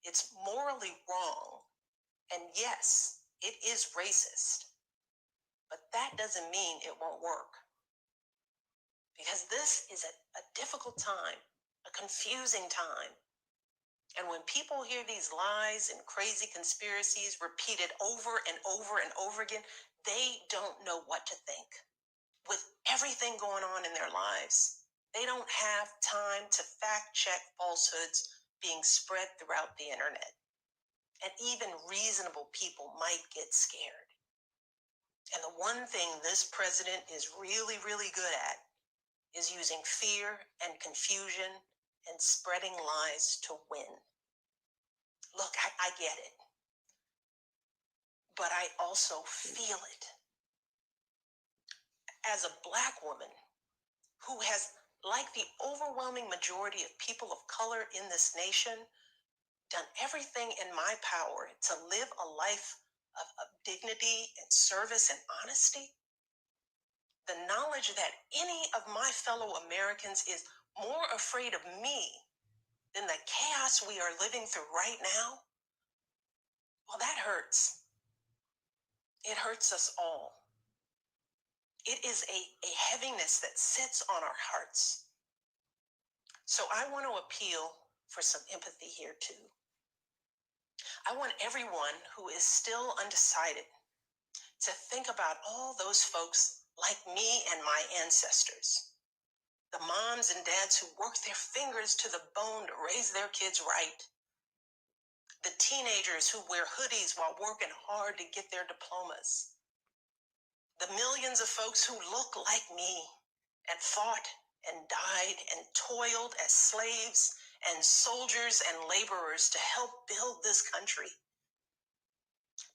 It's morally wrong. And yes, it is racist, but that doesn't mean it won't work. Because this is a difficult time, a confusing time. And when people hear these lies and crazy conspiracies repeated over and over and over again, they don't know what to think. With everything going on in their lives, they don't have time to fact check falsehoods being spread throughout the internet. And even reasonable people might get scared. And the one thing this president is really, really good at is using fear and confusion and spreading lies to win. Look, I get it. But I also feel it. As a Black woman who has, like the overwhelming majority of people of color in this nation, done everything in my power to live a life of dignity and service and honesty, the knowledge that any of my fellow Americans is more afraid of me than the chaos we are living through right now, well, that hurts. It hurts us all. It is a heaviness that sits on our hearts. So I want to appeal for some empathy here too. I want everyone who is still undecided to think about all those folks like me and my ancestors. The moms and dads who worked their fingers to the bone to raise their kids right. The teenagers who wear hoodies while working hard to get their diplomas. The millions of folks who look like me and fought and died and toiled as slaves and soldiers and laborers to help build this country.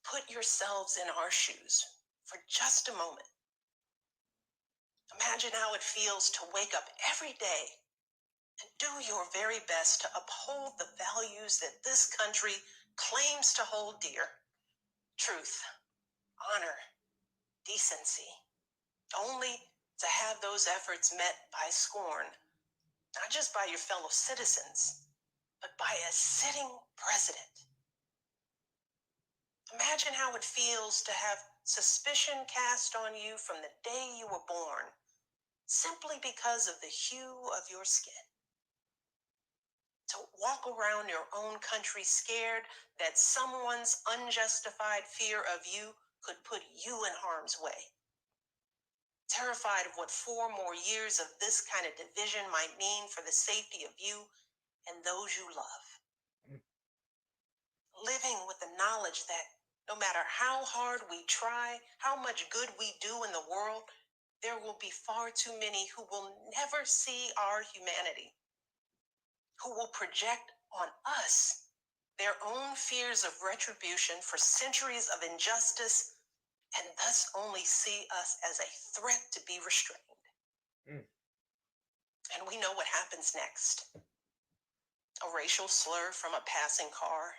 Put yourselves in our shoes for just a moment. Imagine how it feels to wake up every day and do your very best to uphold the values that this country claims to hold dear: truth, honor, decency, only to have those efforts met by scorn, not just by your fellow citizens, but by a sitting president. Imagine how it feels to have suspicion cast on you from the day you were born, simply because of the hue of your skin. To walk around your own country scared that someone's unjustified fear of you could put you in harm's way. Terrified of what 4 more years of this kind of division might mean for the safety of you and those you love. Living with the knowledge that no matter how hard we try, how much good we do in the world, there will be far too many who will never see our humanity, who will project on us their own fears of retribution for centuries of injustice, and thus only see us as a threat to be restrained. And we know what happens next. A racial slur from a passing car,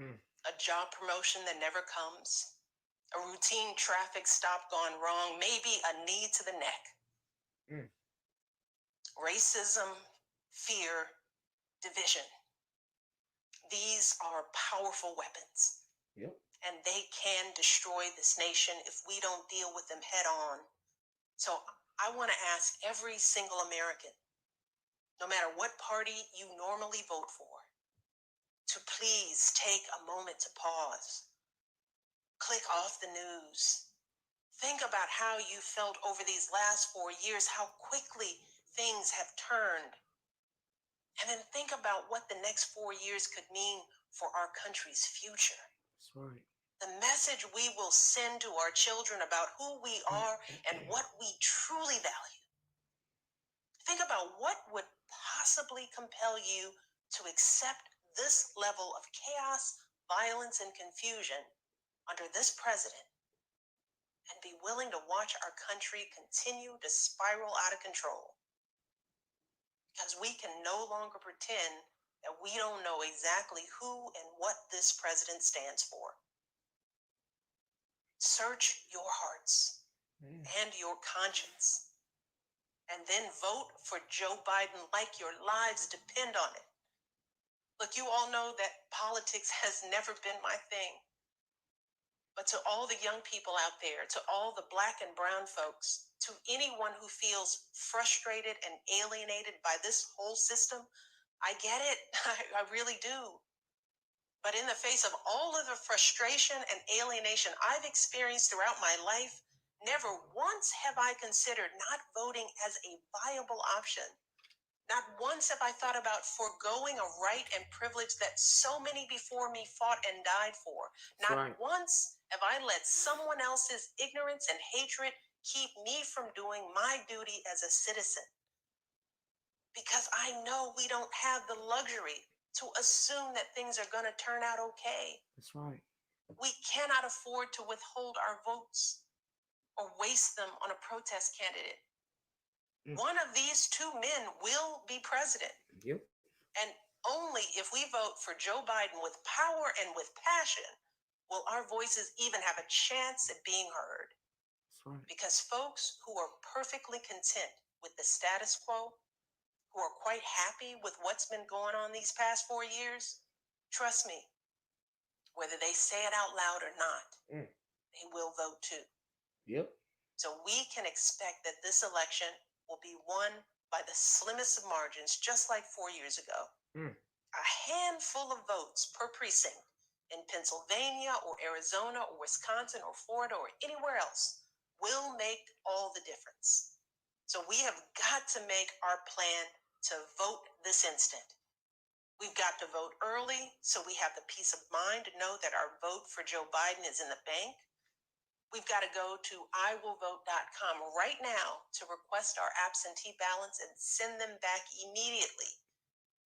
a job promotion that never comes, a routine traffic stop gone wrong, maybe a knee to the neck. Racism, fear, division. These are powerful weapons. Yep. And they can destroy this nation if we don't deal with them head on. So I want to ask every single American, no matter what party you normally vote for, to please take a moment to pause. Click off the news. Think about how you felt over these last 4 years, how quickly things have turned. And then think about what the next 4 years could mean for our country's future. That's right. The message we will send to our children about who we are and what we truly value. Think about what would possibly compel you to accept this level of chaos, violence, and confusion under this president and be willing to watch our country continue to spiral out of control. Because we can no longer pretend that we don't know exactly who and what this president stands for. Search your hearts and your conscience, and then vote for Joe Biden like your lives depend on it. Look, you all know that politics has never been my thing. But to all the young people out there, to all the Black and brown folks, to anyone who feels frustrated and alienated by this whole system, I get it. I really do. But in the face of all of the frustration and alienation I've experienced throughout my life, never once have I considered not voting as a viable option. Not once have I thought about foregoing a right and privilege that so many before me fought and died for. That's Not right. once have I let someone else's ignorance and hatred keep me from doing my duty as a citizen. Because I know we don't have the luxury to assume that things are going to turn out okay. That's right. We cannot afford to withhold our votes or waste them on a protest candidate. One of these 2 men will be president. Yep. And only if we vote for Joe Biden with power and with passion will our voices even have a chance at being heard. That's right. Because folks who are perfectly content with the status quo, who are quite happy with what's been going on these past 4 years, trust me, whether they say it out loud or not, they will vote too. Yep. So we can expect that this election will be won by the slimmest of margins, just like 4 years ago. A handful of votes per precinct in Pennsylvania or Arizona or Wisconsin or Florida or anywhere else will make all the difference. So we have got to make our plan to vote this instant. We've got to vote early so we have the peace of mind to know that our vote for Joe Biden is in the bank. We've got to go to iwillvote.com right now to request our absentee ballots and send them back immediately,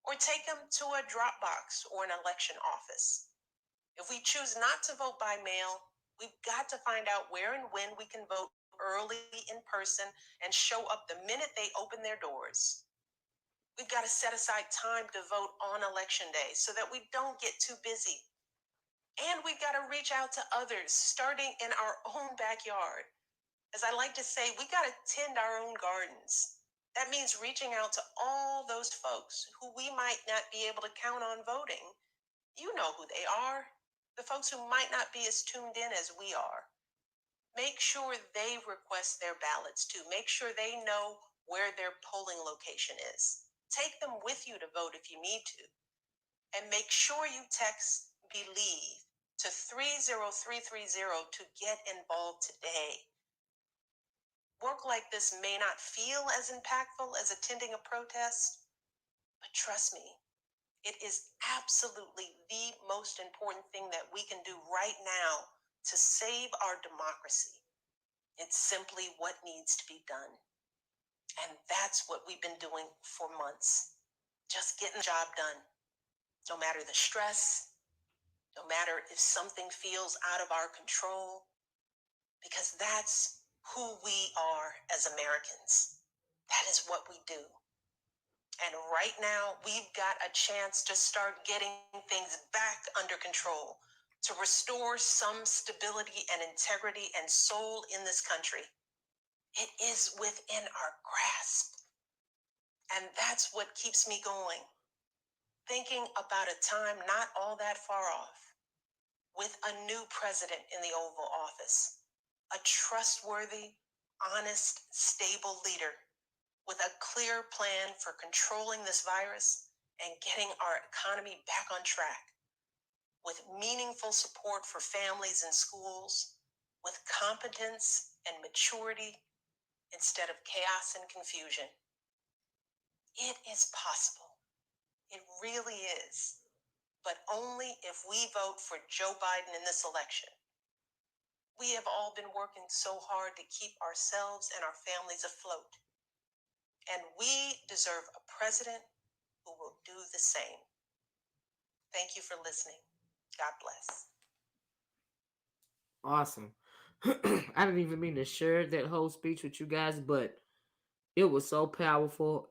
or take them to a drop box or an election office. If we choose not to vote by mail, we've got to find out where and when we can vote early in person and show up the minute they open their doors. We've got to set aside time to vote on election day so that we don't get too busy. And we've got to reach out to others, starting in our own backyard. As I like to say, we got to tend our own gardens. That means reaching out to all those folks who we might not be able to count on voting. You know who they are, the folks who might not be as tuned in as we are. Make sure they request their ballots too. Make sure they know where their polling location is. Take them with you to vote if you need to. And make sure you text BELIEVE to 30330 to get involved today. Work like this may not feel as impactful as attending a protest, but trust me, it is absolutely the most important thing that we can do right now to save our democracy. It's simply what needs to be done. And that's what we've been doing for months. Just getting the job done. No matter the stress, no matter if something feels out of our control, because that's who we are as Americans. That is what we do. And right now, we've got a chance to start getting things back under control, to restore some stability and integrity and soul in this country. It is within our grasp. And that's what keeps me going. Thinking about a time not all that far off, with a new president in the Oval Office, a trustworthy, honest, stable leader with a clear plan for controlling this virus and getting our economy back on track, with meaningful support for families and schools, with competence and maturity instead of chaos and confusion. It is possible. It really is. But only if we vote for Joe Biden in this election. We have all been working so hard to keep ourselves and our families afloat. And we deserve a president who will do the same. Thank you for listening. God bless. Awesome. I didn't even mean to share that whole speech with you guys, but it was so powerful.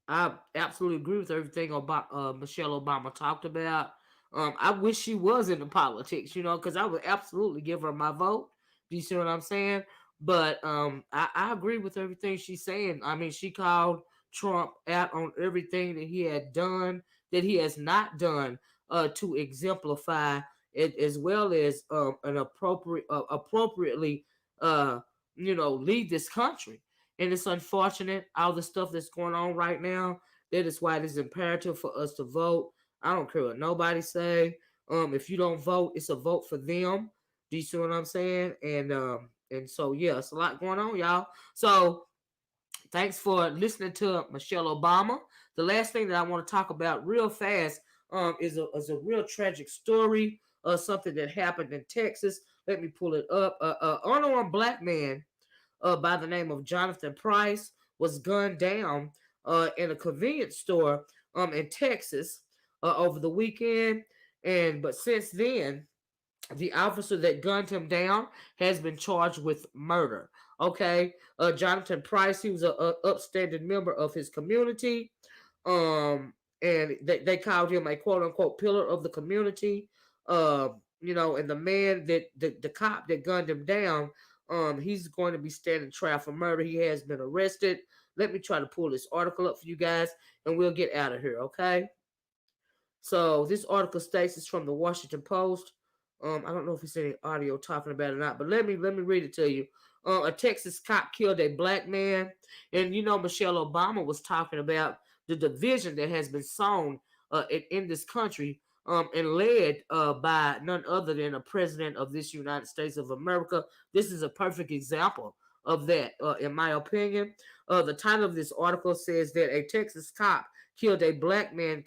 I absolutely agree with everything about Michelle Obama talked about. I wish she was into politics, because I would absolutely give her my vote. Do you see what I'm saying? But I agree with everything she's saying. I mean, she called Trump out on everything that he had done, that he has not done, to exemplify it, as well as an appropriately, lead this country. And it's unfortunate, all the stuff that's going on right now. That is why it is imperative for us to vote. I don't care what nobody say. If you don't vote, it's a vote for them. Do you see what I'm saying? And so yeah, it's a lot going on, y'all. So thanks for listening to Michelle Obama. The last thing that I want to talk about real fast is a real tragic story, something that happened in Texas. Let me pull it up. Unarmed black man by the name of Jonathan Price was gunned down in a convenience store in Texas over the weekend. But since then, the officer that gunned him down has been charged with murder. Okay, Jonathan Price, he was a upstanding member of his community, and they called him a quote unquote pillar of the community. And the man that the cop that gunned him down, he's going to be standing trial for murder. He has been arrested. Let me try to pull this article up for you guys, and we'll get out of here. Okay. So this article states it's from the Washington Post. I don't know if it's any audio talking about it or not, but let me read it to you. A Texas cop killed a black man, and Michelle Obama was talking about the division that has been sown in this country, and led by none other than a president of this United States of America. This is a perfect example of that, in my opinion. The title of this article says that a Texas cop killed a black man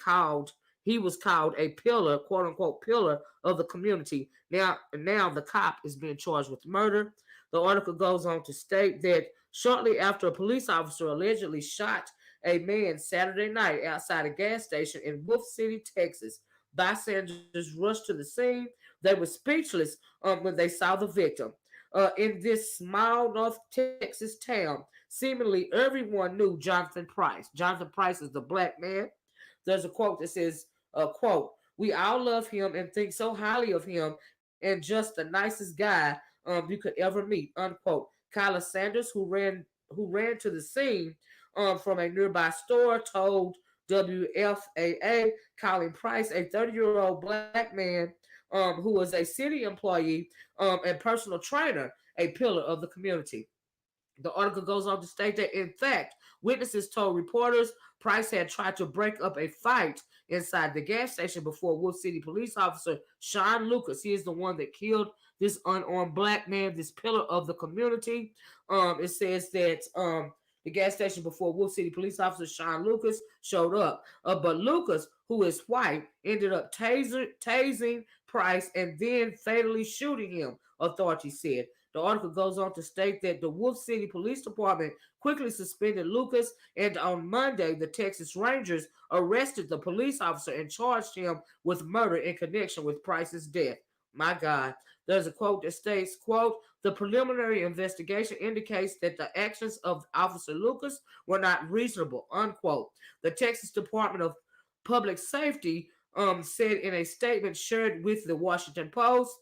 he was called a pillar, quote unquote, pillar of the community. Now the cop is being charged with murder. The article goes on to state that shortly after a police officer allegedly shot a man Saturday night outside a gas station in Wolf City, Texas, Bystanders rushed to the scene. They were speechless when they saw the victim. In this small North Texas town, seemingly everyone knew Jonathan Price. Jonathan Price is the black man. There's a quote that says, quote, "We all love him and think so highly of him and just the nicest guy you could ever meet," unquote. Kyla Sanders, who ran to the scene from a nearby store, told WFAA, calling Price a 30-year-old black man who was a city employee and personal trainer, a pillar of the community. The article goes on to state that, in fact, witnesses told reporters Price had tried to break up a fight inside the gas station before Wolf City police officer Sean Lucas. He is the one that killed this unarmed black man, this pillar of the community. It says that the gas station before Wolf City police officer Sean Lucas showed up. But Lucas, who is white, ended up tasing Price and then fatally shooting him, authorities said. The article goes on to state that the Wolf City Police Department quickly suspended Lucas, and on Monday, the Texas Rangers arrested the police officer and charged him with murder in connection with Price's death. My God. There's a quote that states, quote, "The preliminary investigation indicates that the actions of Officer Lucas were not reasonable," unquote. The Texas Department of Public Safety said in a statement shared with the Washington Post,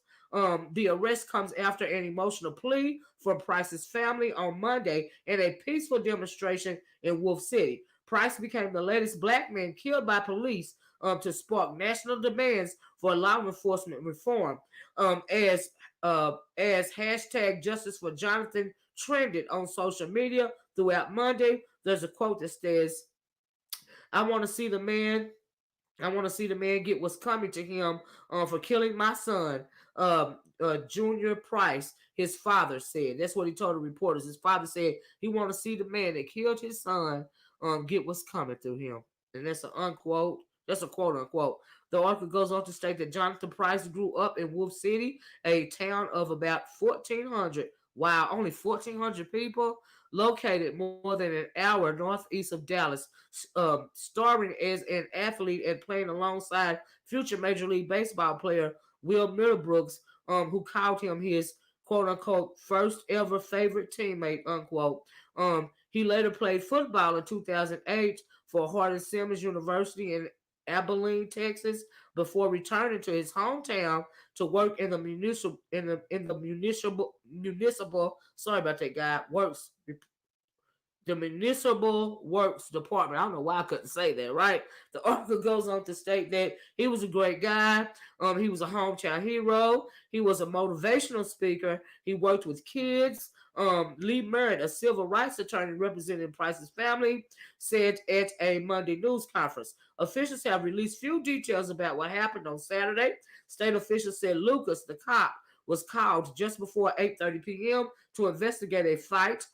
the arrest comes after an emotional plea from Price's family on Monday in a peaceful demonstration in Wolf City. Price became the latest black man killed by police to spark national demands for law enforcement reform. As hashtag Justice for Jonathan trended on social media throughout Monday, there's a quote that says, "I want to see the man I want to see the man get what's coming to him for killing my son." Junior Price, his father said. That's what he told the reporters. His father said he want to see the man that killed his son get what's coming to him. And that's an unquote. That's a quote unquote. The article goes on to state that Jonathan Price grew up in Wolf City, a town of about 1,400. Wow, only 1,400 people, located more than an hour northeast of Dallas, starring as an athlete and playing alongside future Major League Baseball player Will Middlebrooks, who called him his quote unquote first ever favorite teammate, unquote. He later played football in 2008 for Hardin Simmons University in Abilene, Texas, before returning to his hometown to work in the municipal sorry about that guy works the Municipal Works Department. I don't know why I couldn't say that, right? The article goes on to state that he was a great guy. He was a hometown hero. He was a motivational speaker. He worked with kids. Lee Merritt, a civil rights attorney representing Price's family, said at a Monday news conference. Officials have released few details about what happened on Saturday. State officials said Lucas, the cop, was called just before 8:30 p.m. to investigate a fight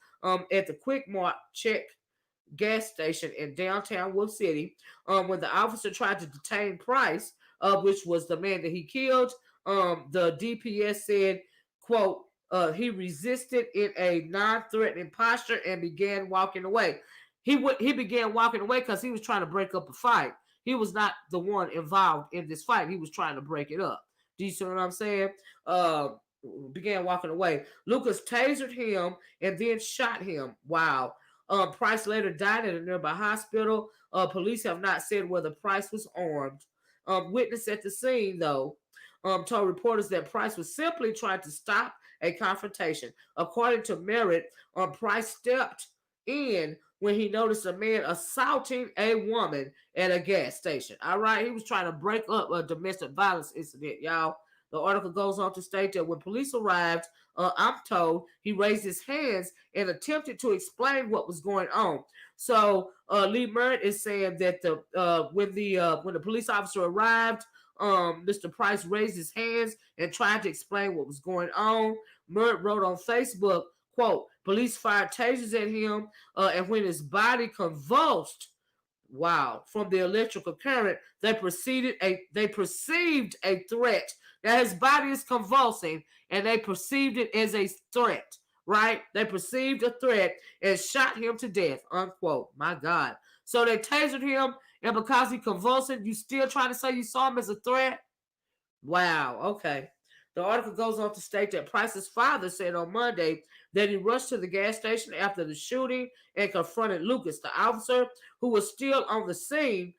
at the Quick Mart Check gas station in downtown Wolf City. When the officer tried to detain Price, which was the man that he killed, the DPS said, quote, he resisted in a non-threatening posture and began walking away. He began walking away because he was trying to break up a fight. He was not the one involved in this fight. He was trying to break it up. Do you see what I'm saying? Began walking away. Lucas tasered him and then shot him. Wow. Price later died at a nearby hospital. Police have not said whether Price was armed. Witness at the scene, though, told reporters that Price was simply trying to stop a confrontation. According to Merritt, Price stepped in when he noticed a man assaulting a woman at a gas station. All right, he was trying to break up a domestic violence incident, y'all. The article goes on to state that when police arrived, I'm told he raised his hands and attempted to explain what was going on. So Lee Merritt is saying that when the police officer arrived, Mr. Price raised his hands and tried to explain what was going on. Merritt wrote on Facebook, quote, "Police fired tasers at him, and when his body convulsed, wow, from the electrical current, they perceived a threat." Now his body is convulsing, and they perceived it as a threat, right? They perceived a threat and shot him to death, unquote. My God. So they tasered him And because he convulsing, you still trying to say you saw him as a threat? Wow, okay. The article goes on to state that Price's father said on Monday that he rushed to the gas station after the shooting and confronted Lucas, the officer who was still on the scene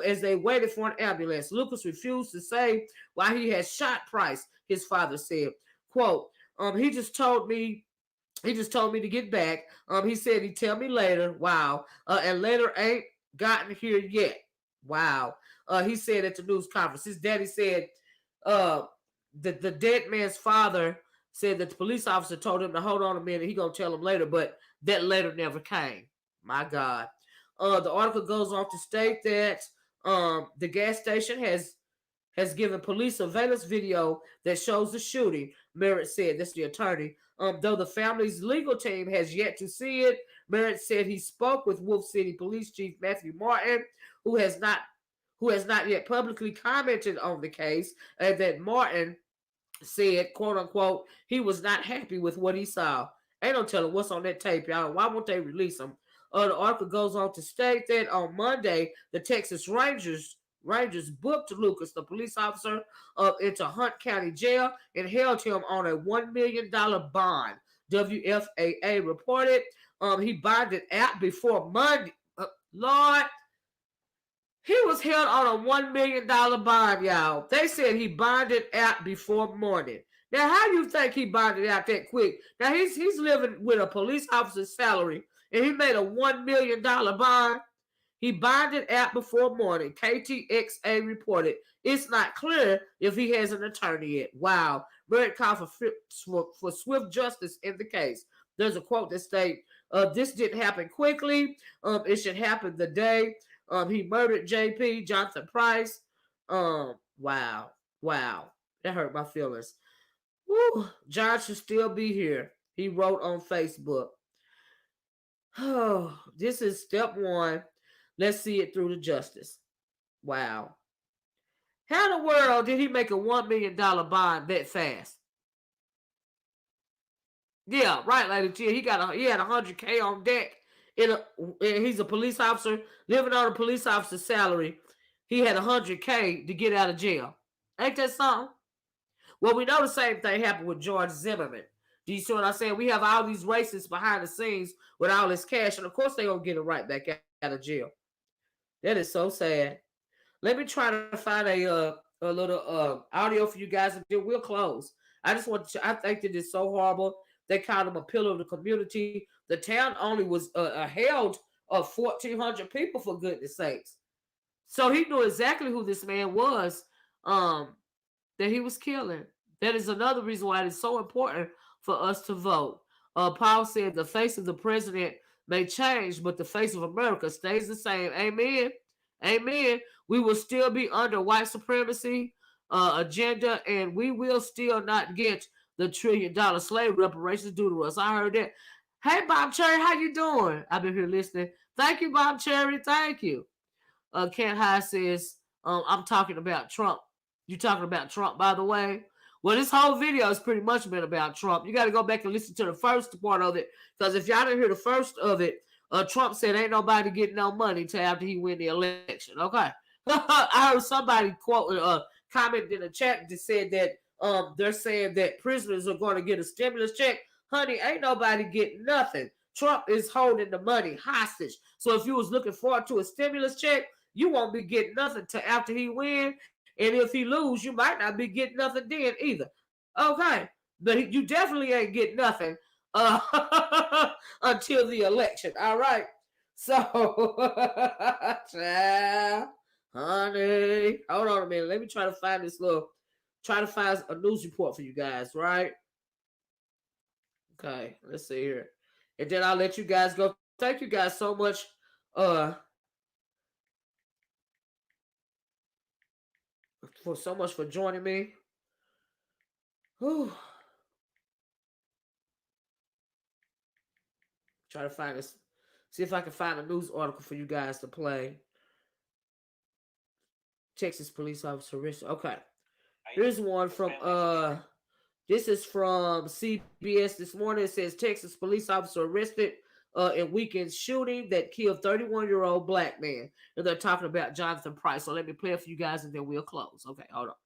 as they waited for an ambulance. Lucas refused to say why he had shot Price, his father said. Quote, he just told me to get back. He said he'd tell me later. Wow. And later ain't gotten here yet. Wow. He said at the news conference. His daddy said the dead man's father said that the police officer told him to hold on a minute. He gonna tell him later, but that later never came. My God. The article goes on to state that the gas station has given police surveillance video that shows the shooting. Merritt said, that's the attorney. Though the family's legal team has yet to see it, Merritt said he spoke with Wolf City Police Chief Matthew Martin, who has not yet publicly commented on the case, and that Martin said, quote unquote, he was not happy with what he saw. Ain't no telling what's on that tape, y'all. Why won't they release them? The article goes on to state that on Monday, the Texas Rangers booked Lucas, the police officer, into Hunt County Jail and held him on a $1 million bond. WFAA reported he bonded out before Monday. Lord, he was held on a $1 million bond, y'all. They said he bonded out before morning. Now, how do you think he bonded out that quick? Now, he's living with a police officer's salary, and he made a $1 million bond. He bonded out before morning. KTXA reported. It's not clear if he has an attorney yet. Wow. Merritt called for swift justice in the case. There's a quote that states, this didn't happen quickly. It should happen the day he murdered JP, Jonathan Price. Wow. That hurt my feelings. Woo. John should still be here. He wrote on Facebook. Oh, this is step one. Let's see it through to justice. Wow. How in the world did he make a $1 million bond that fast? Yeah, right, Lady T. He had $100K on deck. He's a police officer living on a police officer's salary. He had $100K to get out of jail. Ain't that something? Well, we know the same thing happened with George Zimmerman. Do you see what I'm saying? We have all these racists behind the scenes with all this cash, and of course they're going to get it right back out of jail. That is so sad. Let me try to find a little audio for you guys, and then we'll close. I think that it's so horrible. They called him a pillar of the community. The town only was held of 1,400 people, for goodness sakes. So he knew exactly who this man was that he was killing. That is another reason why it is so important for us to vote. Paul said the face of the president may change, but the face of America stays the same. Amen. Amen. We will still be under white supremacy agenda, and we will still not get the $1 trillion slave reparations due to us. I heard that. Hey, Bob Cherry, how you doing? I've been here listening. Thank you, Bob Cherry. Thank you. Kent High says, I'm talking about Trump. You talking about Trump, by the way? Well, this whole video has pretty much been about Trump. You got to go back and listen to the first part of it, because if y'all didn't hear the first of it, Trump said ain't nobody getting no money till after he win the election. Okay. I heard somebody comment in the chat that said that they're saying that prisoners are going to get a stimulus check. Honey, ain't nobody getting nothing. Trump is holding the money hostage. So if you was looking forward to a stimulus check, you won't be getting nothing till after he win. And if he lose, you might not be getting nothing then either. Okay. But you definitely ain't getting nothing until the election. All right. So, honey, hold on a minute. Let me try to find a news report for you guys, right? Okay, let's see here. And then I'll let you guys go. Thank you guys so much. For joining me. Whew. Try to find this. See if I can find a news article for you guys to play. Texas police officer arrested. Okay. Here's one from this is from CBS this morning. It says Texas police officer arrested in weekend shooting that killed 31-year-old black man. And they're talking about Jonathan Price. So let me play it for you guys and then we'll close. Okay, hold on.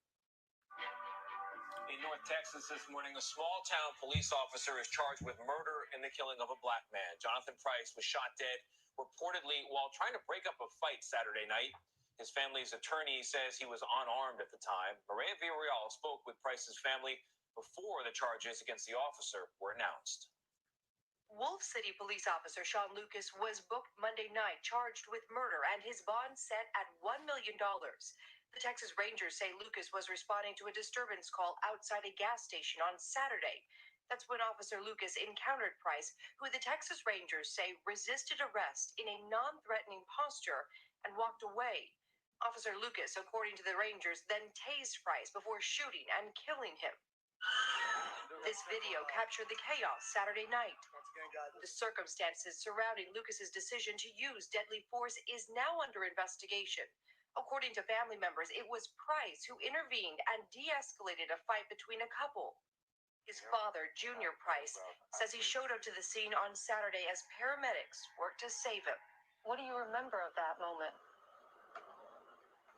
In North Texas this morning, a small-town police officer is charged with murder in the killing of a black man. Jonathan Price was shot dead, reportedly while trying to break up a fight Saturday night. His family's attorney says he was unarmed at the time. Maria Villarreal spoke with Price's family before the charges against the officer were announced. Wolf City police officer Sean Lucas was booked Monday night, charged with murder, and his bond set at $1 million. The Texas Rangers say Lucas was responding to a disturbance call outside a gas station on Saturday. That's when Officer Lucas encountered Price, who the Texas Rangers say resisted arrest in a non-threatening posture and walked away. Officer Lucas, according to the Rangers, then tased Price before shooting and killing him. This video captured the chaos Saturday night. The circumstances surrounding Lucas's decision to use deadly force is now under investigation. According to family members, it was Price who intervened and de-escalated a fight between a couple. His father, Junior Price, says he showed up to the scene on Saturday as paramedics worked to save him. What do you remember of that moment?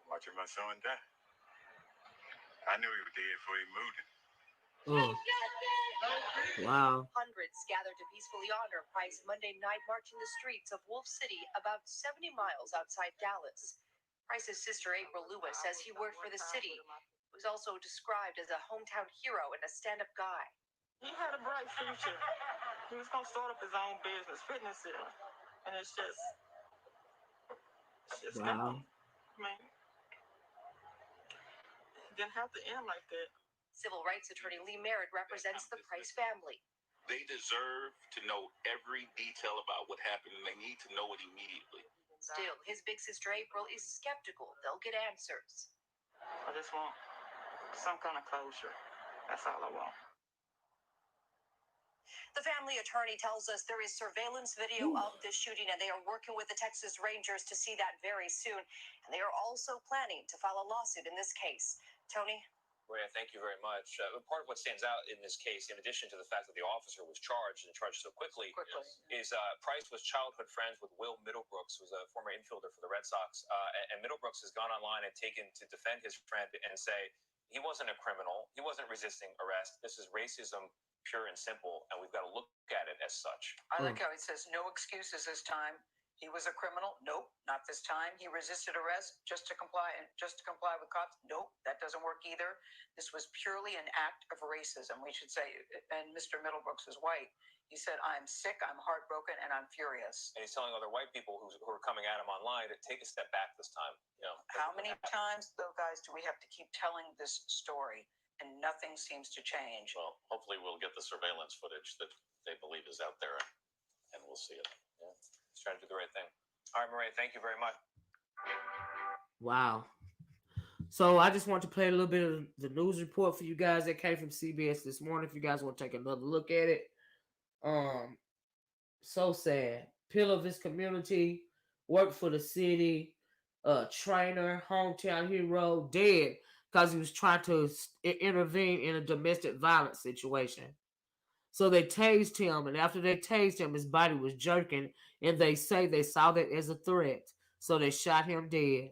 Watching my son die. I knew he was dead before he moved him. Wow. Hundreds gathered to peacefully honor Price Monday night, marching the streets of Wolf City, about 70 miles outside Dallas. Price's sister, April Lewis, says he worked for the city. He was also described as a hometown hero and a stand-up guy. He had a bright future. He was going to start up his own business, fitness center. And it's just Wow. gone. I mean, it didn't have to end like that. Civil rights attorney Lee Merritt represents the Price family. They deserve to know every detail about what happened, and they need to know it immediately. Still, his big sister April is skeptical they'll get answers. I just want some kind of closure. That's all I want. The family attorney tells us there is surveillance video of this shooting, and they are working with the Texas Rangers to see that very soon. And they are also planning to file a lawsuit in this case. Tony? Maria, thank you very much. Part of what stands out in this case, in addition to the fact that the officer was charged and charged so quickly, is Price was childhood friends with Will Middlebrooks, who's a former infielder for the Red Sox. And Middlebrooks has gone online and taken to defend his friend and say he wasn't a criminal. He wasn't resisting arrest. This is racism, pure and simple, and we've got to look at it as such. I like how it says no excuses this time. He was a criminal. Nope, not this time. He resisted arrest just to comply with cops. Nope, that doesn't work either. This was purely an act of racism, we should say. And Mr. Middlebrooks is white. He said, I'm sick, I'm heartbroken, and I'm furious. And he's telling other white people who are coming at him online to take a step back this time. You know, how many times, though, guys, do we have to keep telling this story and nothing seems to change? Well, hopefully we'll get the surveillance footage that they believe is out there, and we'll see it. Yeah. He's trying to do the right thing. All right, Maria, thank you very much. Wow. So I just want to play a little bit of the news report for you guys that came from CBS this morning. If you guys want to take another look at it. So sad. Pillar of his community, worked for the city, trainer, hometown hero, dead because he was trying to intervene in a domestic violence situation. So they tased him, and after they tased him, his body was jerking, and they say they saw that as a threat. So they shot him dead.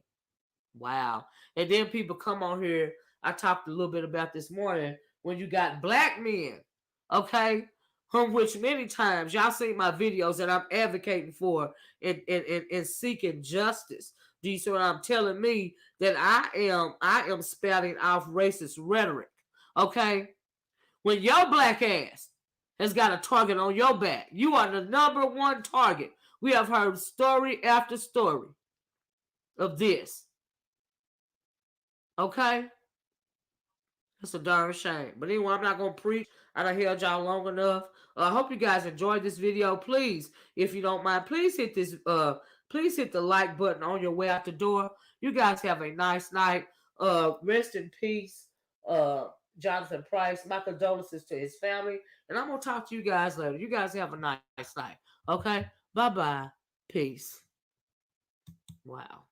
Wow. And then people come on here. I talked a little bit about this morning when you got black men, okay, which many times y'all seen my videos that I'm advocating for and seeking justice. Do you see what I'm telling me? That I am spouting off racist rhetoric, okay? When your black ass has got a target on your back, you are the number one target. We have heard story after story of this. Okay? That's a darn shame. But anyway, I'm not going to preach. I done held y'all long enough. I hope you guys enjoyed this video. Please, if you don't mind, please hit this. Please hit the like button on your way out the door. You guys have a nice night. Rest in peace, Jonathan Price. My condolences to his family. And I'm going to talk to you guys later. You guys have a nice night. Okay? Bye-bye. Peace. Wow.